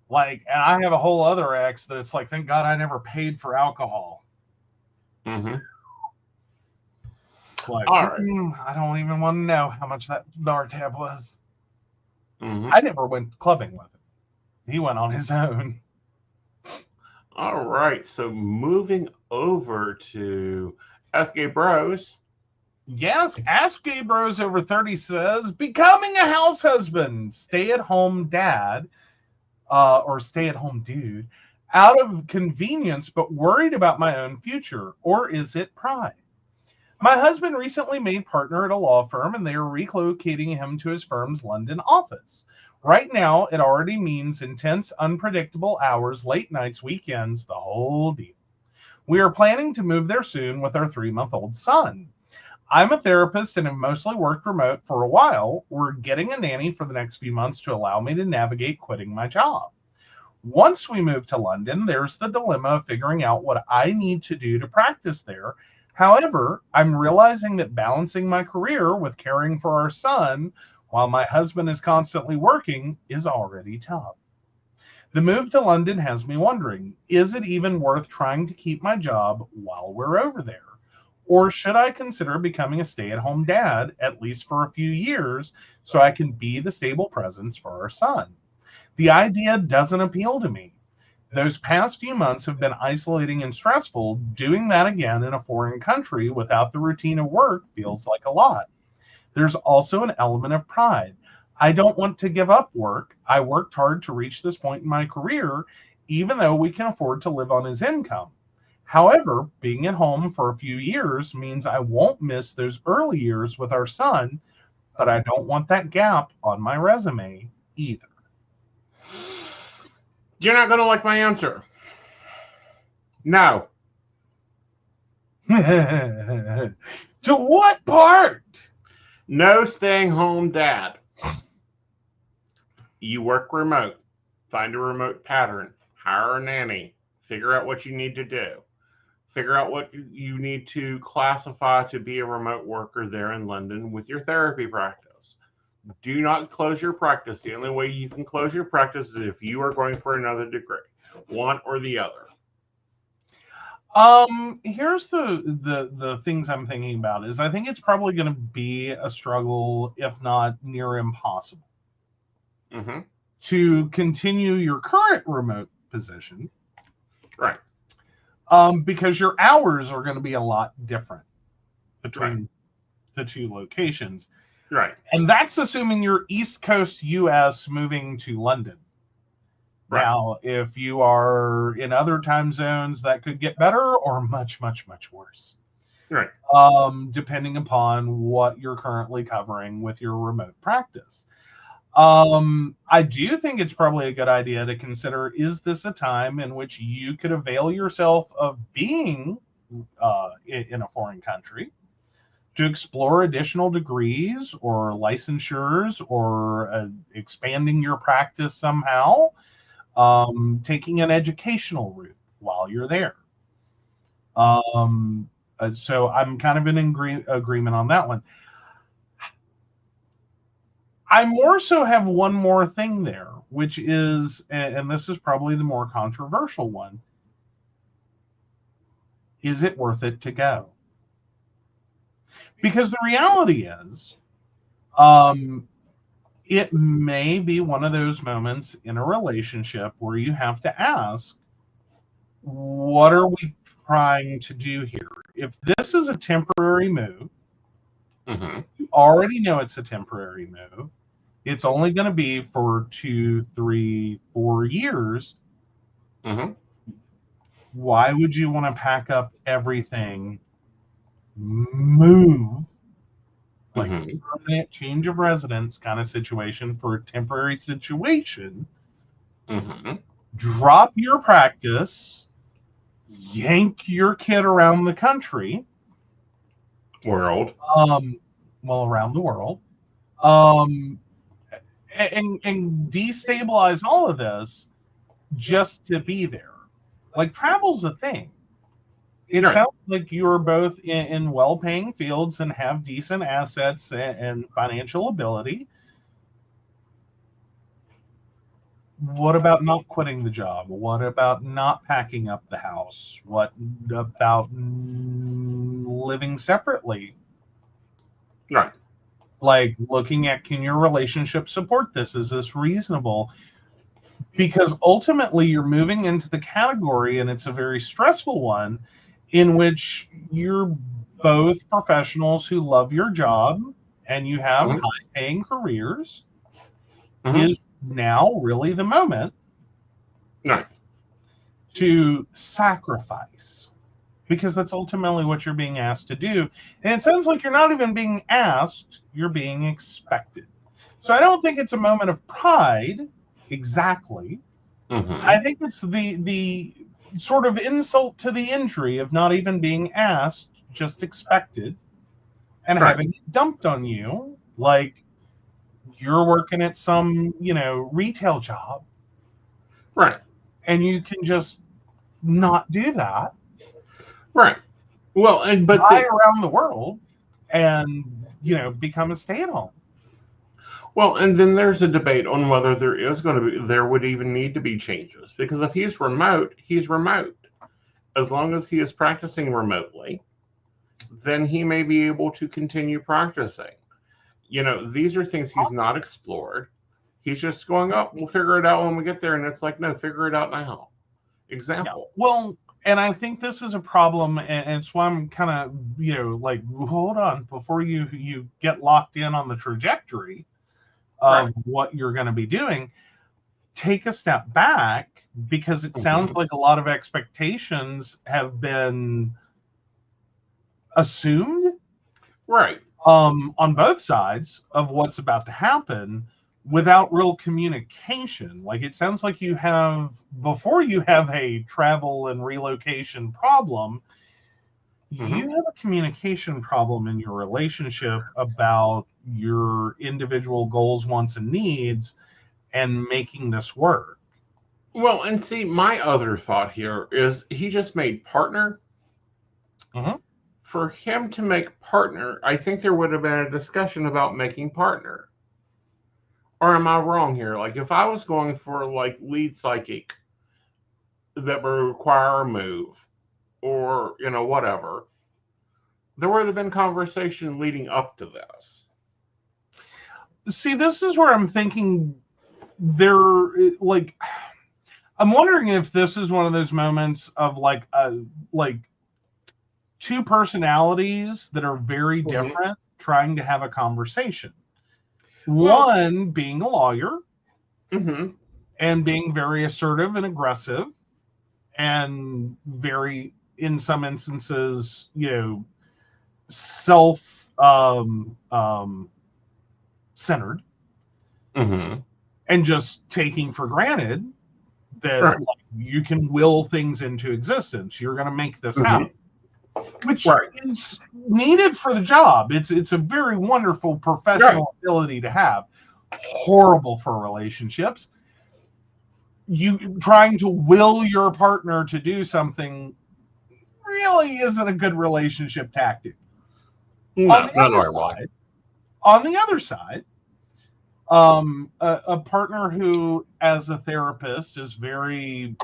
Like, and I have a whole other ex that it's like, thank God I never paid for alcohol. Mm-hmm. Like, all right. I don't even want to know how much that bar tab was. Mm-hmm. I never went clubbing with him. He went on his own. All right, so moving over to Ask Gay Bros. Yes, Ask Gay Bros over 30 says, becoming a house husband, stay-at-home dad, or stay-at-home dude, out of convenience but worried about my own future, or is it pride? My husband recently made partner at a law firm, and they are relocating him to his firm's London office. Right now, it already means intense, unpredictable hours, late nights, weekends, the whole deal. We are planning to move there soon with our 3-month-old son. I'm a therapist and have mostly worked remote for a while. We're getting a nanny for the next few months to allow me to navigate quitting my job. Once we move to London, there's the dilemma of figuring out what I need to do to practice there. However, I'm realizing that balancing my career with caring for our son while my husband is constantly working is already tough. The move to London has me wondering, is it even worth trying to keep my job while we're over there? Or should I consider becoming a stay-at-home dad, at least for a few years, so I can be the stable presence for our son? The idea doesn't appeal to me. Those past few months have been isolating and stressful. Doing that again in a foreign country without the routine of work feels like a lot. There's also an element of pride. I don't want to give up work. I worked hard to reach this point in my career, even though we can afford to live on his income. However, being at home for a few years means I won't miss those early years with our son, but I don't want that gap on my resume either. You're not going to like my answer. No. To what part? No staying home dad. You work remote. Find a remote pattern. Hire a nanny. Figure out what you need to do. Figure out what you need to classify to be a remote worker there in London with your therapy practice. Do not close your practice. The only way you can close your practice is if you are going for another degree, one or the other. Here's the things I'm thinking about is I think it's probably going to be a struggle, if not near impossible, Mm-hmm. to continue your current remote position. Right. Because your hours are going to be a lot different between the two locations. Right. And that's assuming you're East Coast US moving to London. Right. Now, if you are in other time zones, that could get better or much, much, much worse. Right. Depending upon what you're currently covering with your remote practice. I do think it's probably a good idea to consider, is this a time in which you could avail yourself of being in a foreign country to explore additional degrees or licensures or expanding your practice somehow, taking an educational route while you're there. So I'm kind of in agreement on that one. I more so have one more thing there, which is, and this is probably the more controversial one. Is it worth it to go? Because the reality is, it may be one of those moments in a relationship where you have to ask, what are we trying to do here? If this is a temporary move, you already know it's a temporary move. It's only going to be for 2, 3, 4 years. Why would you want to pack up everything, move, like a permanent change of residence kind of situation for a temporary situation, drop your practice, yank your kid around the country, World. around the world, and destabilize all of this just to be there? Like, travel's a thing. It sounds like you're both in well-paying fields and have decent assets and financial ability. What about not quitting the job? What about not packing up the house? What about living separately? Right. Like, looking at, can your relationship support this? Is this reasonable? Because ultimately you're moving into the category, and it's a very stressful one, in which you're both professionals who love your job and you have high-paying careers. Is now really the moment to sacrifice? Because that's ultimately what you're being asked to do. And it sounds like you're not even being asked, you're being expected. So I don't think it's a moment of pride, exactly. I think it's the sort of insult to the injury of not even being asked, just expected, and having it dumped on you, like you're working at some, retail job. Right. And you can just not do that. Right. Well, but fly around the world and, become a stay-at-home. Well, and then there's a debate on whether there would even need to be changes. Because if he's remote, he's remote. As long as he is practicing remotely, then he may be able to continue practicing. These are things he's not explored. He's just going, we'll figure it out when we get there. And it's like, no, figure it out now. Example. Yeah. Well, and I think this is a problem, and it's why I'm kind of, like, hold on, before you get locked in on the trajectory of what you're going to be doing, take a step back, because it sounds like a lot of expectations have been assumed, on both sides of what's about to happen, without real communication. Like, it sounds like before you have a travel and relocation problem, you have a communication problem in your relationship about your individual goals, wants, and needs, and making this work. Well, and see, my other thought here is he just made partner. For him to make partner, I think there would have been a discussion about making partner. Or am I wrong here? Like, if I was going for, like, lead psychic that would require a move, or, whatever, there would have been conversation leading up to this. See, this is where I'm thinking I'm wondering if this is one of those moments of like two personalities that are very different trying to have a conversation. One being a lawyer and being very assertive and aggressive and very, in some instances, self-centered and just taking for granted that you can will things into existence. You're going to make this happen, which is needed for the job. It's a very wonderful professional ability to have. Horrible for relationships. You trying to will your partner to do something really isn't a good relationship tactic. On the other side, a partner who, as a therapist, is very,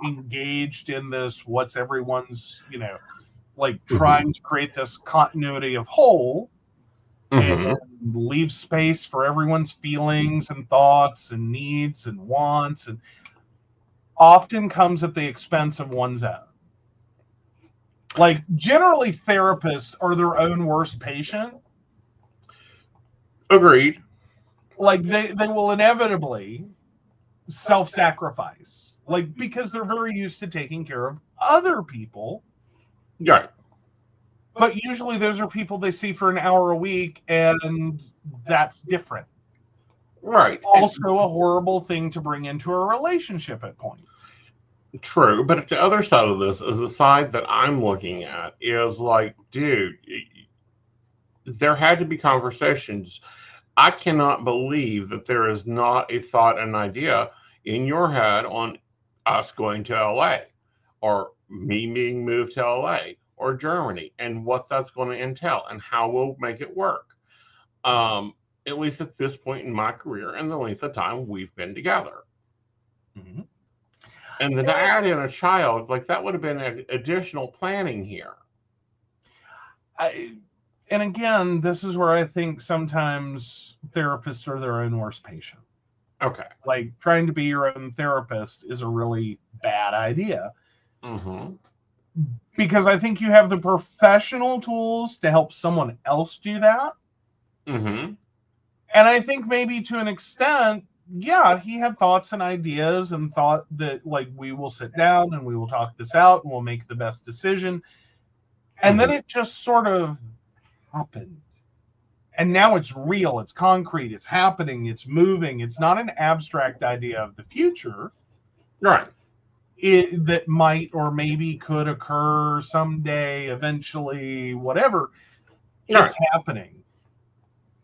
engaged in this, what's everyone's, trying to create this continuity of whole and leave space for everyone's feelings and thoughts and needs and wants, and often comes at the expense of one's own. Like, generally, therapists are their own worst patient. Agreed. Like, they will inevitably self-sacrifice, like, because they're very used to taking care of other people. Right. But usually those are people they see for an hour a week, and that's different. Right. Also a horrible thing to bring into a relationship at points. True, but the other side of this is the side that I'm looking at is like, dude, there had to be conversations. I cannot believe that there is not a thought and idea in your head on us going to LA or me being moved to LA or Germany and what that's going to entail and how we'll make it work. At least at this point in my career and the length of time we've been together. And then to add in a child, like that would have been additional planning here. And again, this is where I think sometimes therapists are their own worst patient. Okay. Like, trying to be your own therapist is a really bad idea. Because I think you have the professional tools to help someone else do that. And I think maybe to an extent, yeah, he had thoughts and ideas and thought that, like, we will sit down and we will talk this out and we'll make the best decision. And then it just sort of happened. And now it's real, it's concrete, it's happening, it's moving. It's not an abstract idea of the future. Right. That might or maybe could occur someday, eventually, whatever. It's happening.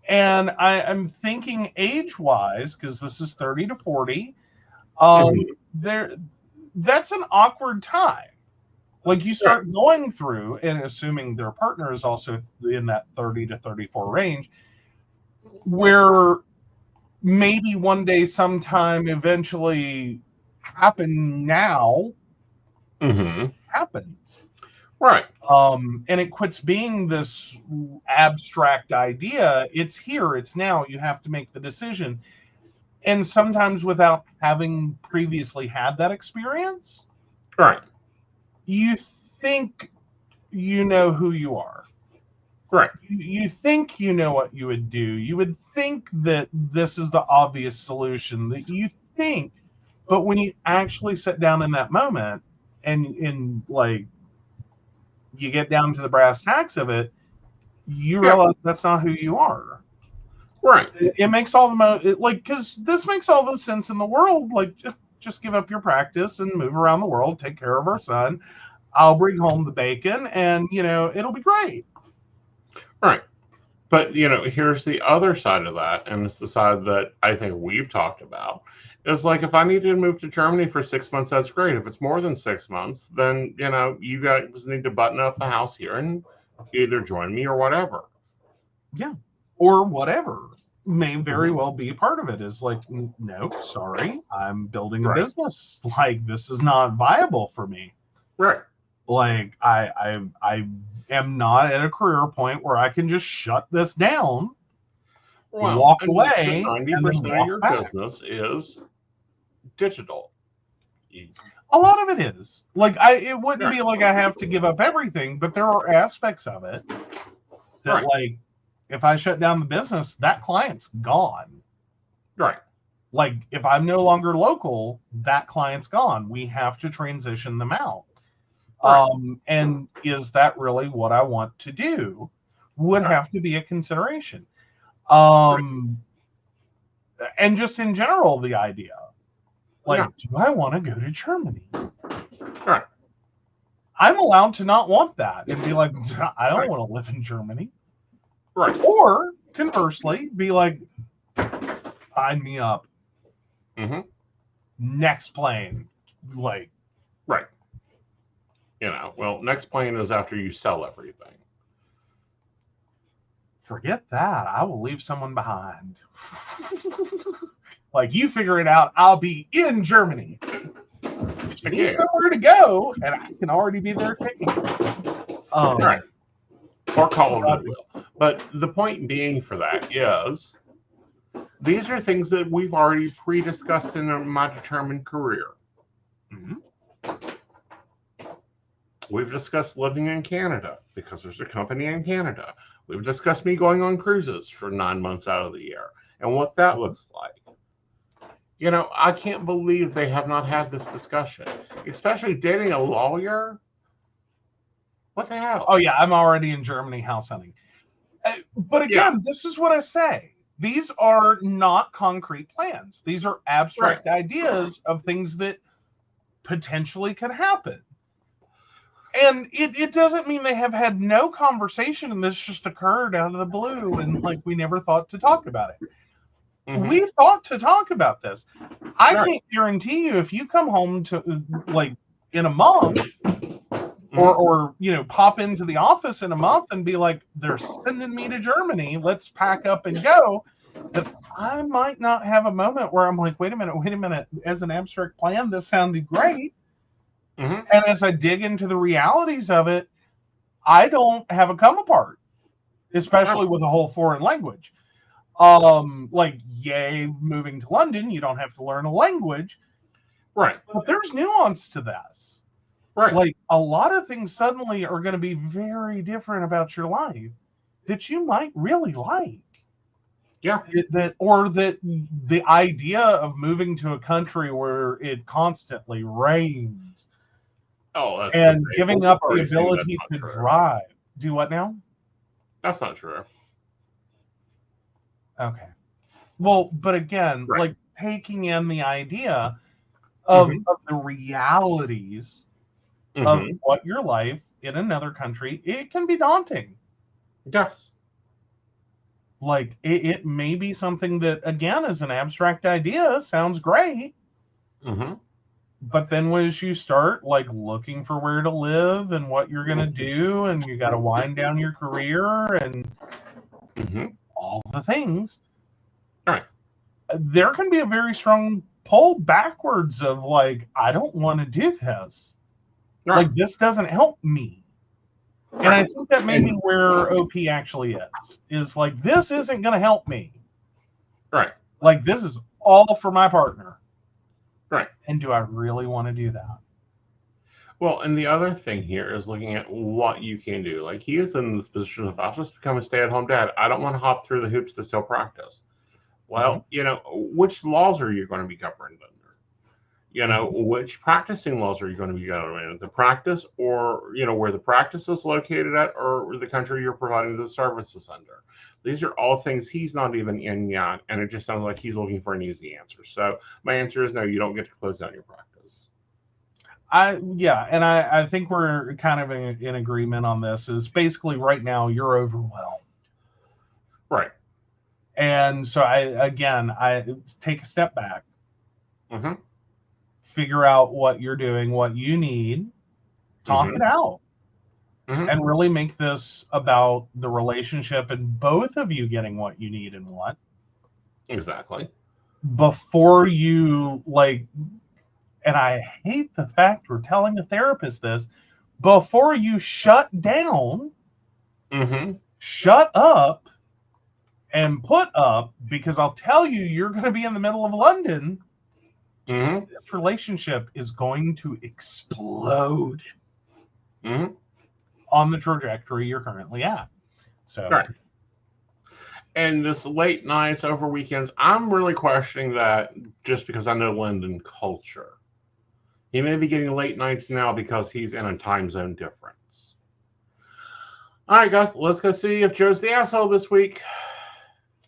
And I'm thinking age-wise, because this is 30 to 40, that's an awkward time. Like, you start going through, and assuming their partner is also in that 30 to 34 range, where maybe one day, sometime, eventually happens. Right. And it quits being this abstract idea. It's here, it's now. You have to make the decision. And sometimes without having previously had that experience. Right. You think you know who you are. Right. You think you know what you would do. You would think that this is the obvious solution, that you think. But when you actually sit down in that moment and like, you get down to the brass tacks of it, you realize that's not who you are. Right. It makes all the because this makes all the sense in the world. Like, just give up your practice and move around the world, take care of our son. I'll bring home the bacon, and it'll be great. Right. But here's the other side of that, and it's the side that I think we've talked about. It's like, if I need to move to Germany for 6 months, that's great. If it's more than 6 months, then you guys need to button up the house here and either join me or whatever. Yeah. Or whatever may very well be part of it. Is like, no, sorry, I'm building a business. Like, this is not viable for me. Right. Like I am not at a career point where I can just shut this down, walk away, 90% and then of walk your back. business is digital. A lot of it is. Like it wouldn't Right. be like I have to give up everything, but there are aspects of it that Right. like if I shut down the business, that client's gone. Right. Like if I'm no longer local, that client's gone. We have to transition them out. Right. And is that really what I want to do? Would Right. have to be a consideration. And just in general, the idea, like, do I want to go to Germany? Right. I'm allowed to not want that and be like, I don't want to live in Germany. Right. Or conversely, be like, sign me up. Mm-hmm. Next plane. Like, Right. Well, next plane is after you sell everything. forget that. I will leave someone behind. Like, you figure it out. I'll be in Germany. I need somewhere to go, and I can already be there taking. Right. Or call it goodwill. But the point being for that is, these are things that we've already pre-discussed in my determined career. Mm-hmm. We've discussed living in Canada because there's a company in Canada. We've discussed me going on cruises for 9 months out of the year and what that looks like. I can't believe they have not had this discussion, especially dating a lawyer. What the hell? Oh, yeah, I'm already in Germany house hunting. But again, This is what I say. These are not concrete plans. These are abstract ideas of things that potentially could happen. And it doesn't mean they have had no conversation and this just occurred out of the blue and like we never thought to talk about it. Mm-hmm. We thought to talk about this. I can't guarantee you if you come home to like in a month or pop into the office in a month and be like, they're sending me to Germany, let's pack up and go, that I might not have a moment where I'm like, wait a minute, as an abstract plan, this sounded great. Mm-hmm. And as I dig into the realities of it, I don't have a come apart, especially with a whole foreign language. Like, yay, moving to London, you don't have to learn a language. Right. But there's nuance to this. Right. Like, a lot of things suddenly are going to be very different about your life that you might really like. Yeah. That the idea of moving to a country where it constantly rains. Oh, and giving up the ability to drive. Do what now? That's not true. Okay. Well, but again, like taking in the idea of the realities of what your life in another country, it can be daunting. Yes. Like it may be something that, again, as an abstract idea, sounds great. Mm-hmm. But then as you start like looking for where to live and what you're going to do, and you got to wind down your career and all the things, there can be a very strong pull backwards of like, I don't want to do this. Like, this doesn't help me. And I think that may be where OP actually is like, this isn't going to help me. Right. Like, this is all for my partner. Right. And do I really want to do that? Well, and the other thing here is looking at what you can do. Like, he is in this position of, I'll just become a stay-at-home dad. I don't want to hop through the hoops to still practice. Well, which laws are you going to be governed under? Which practicing laws are you going to be governed under? The practice, or, where the practice is located at, or the country you're providing the services under. These are all things he's not even in yet, and it just sounds like he's looking for an easy answer. So my answer is no, you don't get to close down your practice. I think we're kind of in agreement on this. Is basically right now you're overwhelmed. Right. And so I take a step back. Mm-hmm. Figure out what you're doing, what you need, talk it out. And really make this about the relationship and both of you getting what you need and want. Exactly. Before you, like, and I hate the fact we're telling a therapist this, before you shut down, Mm-hmm. shut up and put up, because I'll tell you, you're going to be in the middle of London. Mm-hmm. This relationship is going to explode Mm-hmm. on the trajectory you're currently at. So, Right. And this late nights over weekends, I'm really questioning that just because I know London culture. He may be getting late nights now because he's in a time zone difference. All right, guys, let's go see if Joe's the asshole this week.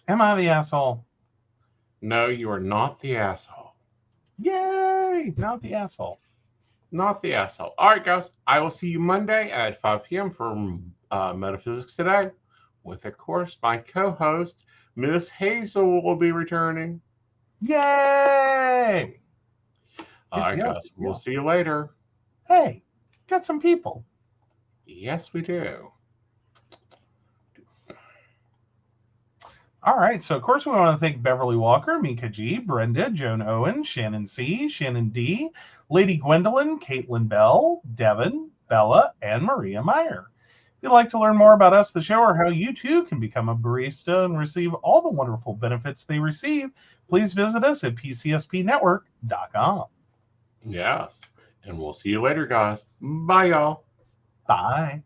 am I the asshole? No, you are not the asshole. Yay! Not the asshole. Not the asshole. All right, guys, I will see you Monday at 5 p.m. for Metaphysics Today with, of course, my co-host, Miss Hazel, will be returning. Yay! All right, guys, we'll see you later. Hey, got some people. Yes, we do. All right, so of course we want to thank Beverly Walker, Mika G, Brenda, Joan Owen, Shannon C, Shannon D, Lady Gwendolyn, Caitlin Bell, Devin, Bella, and Maria Meyer. If you'd like to learn more about us, the show, or how you too can become a barista and receive all the wonderful benefits they receive, please visit us at pcspnetwork.com. Yes, and we'll see you later, guys. Bye, y'all. Bye.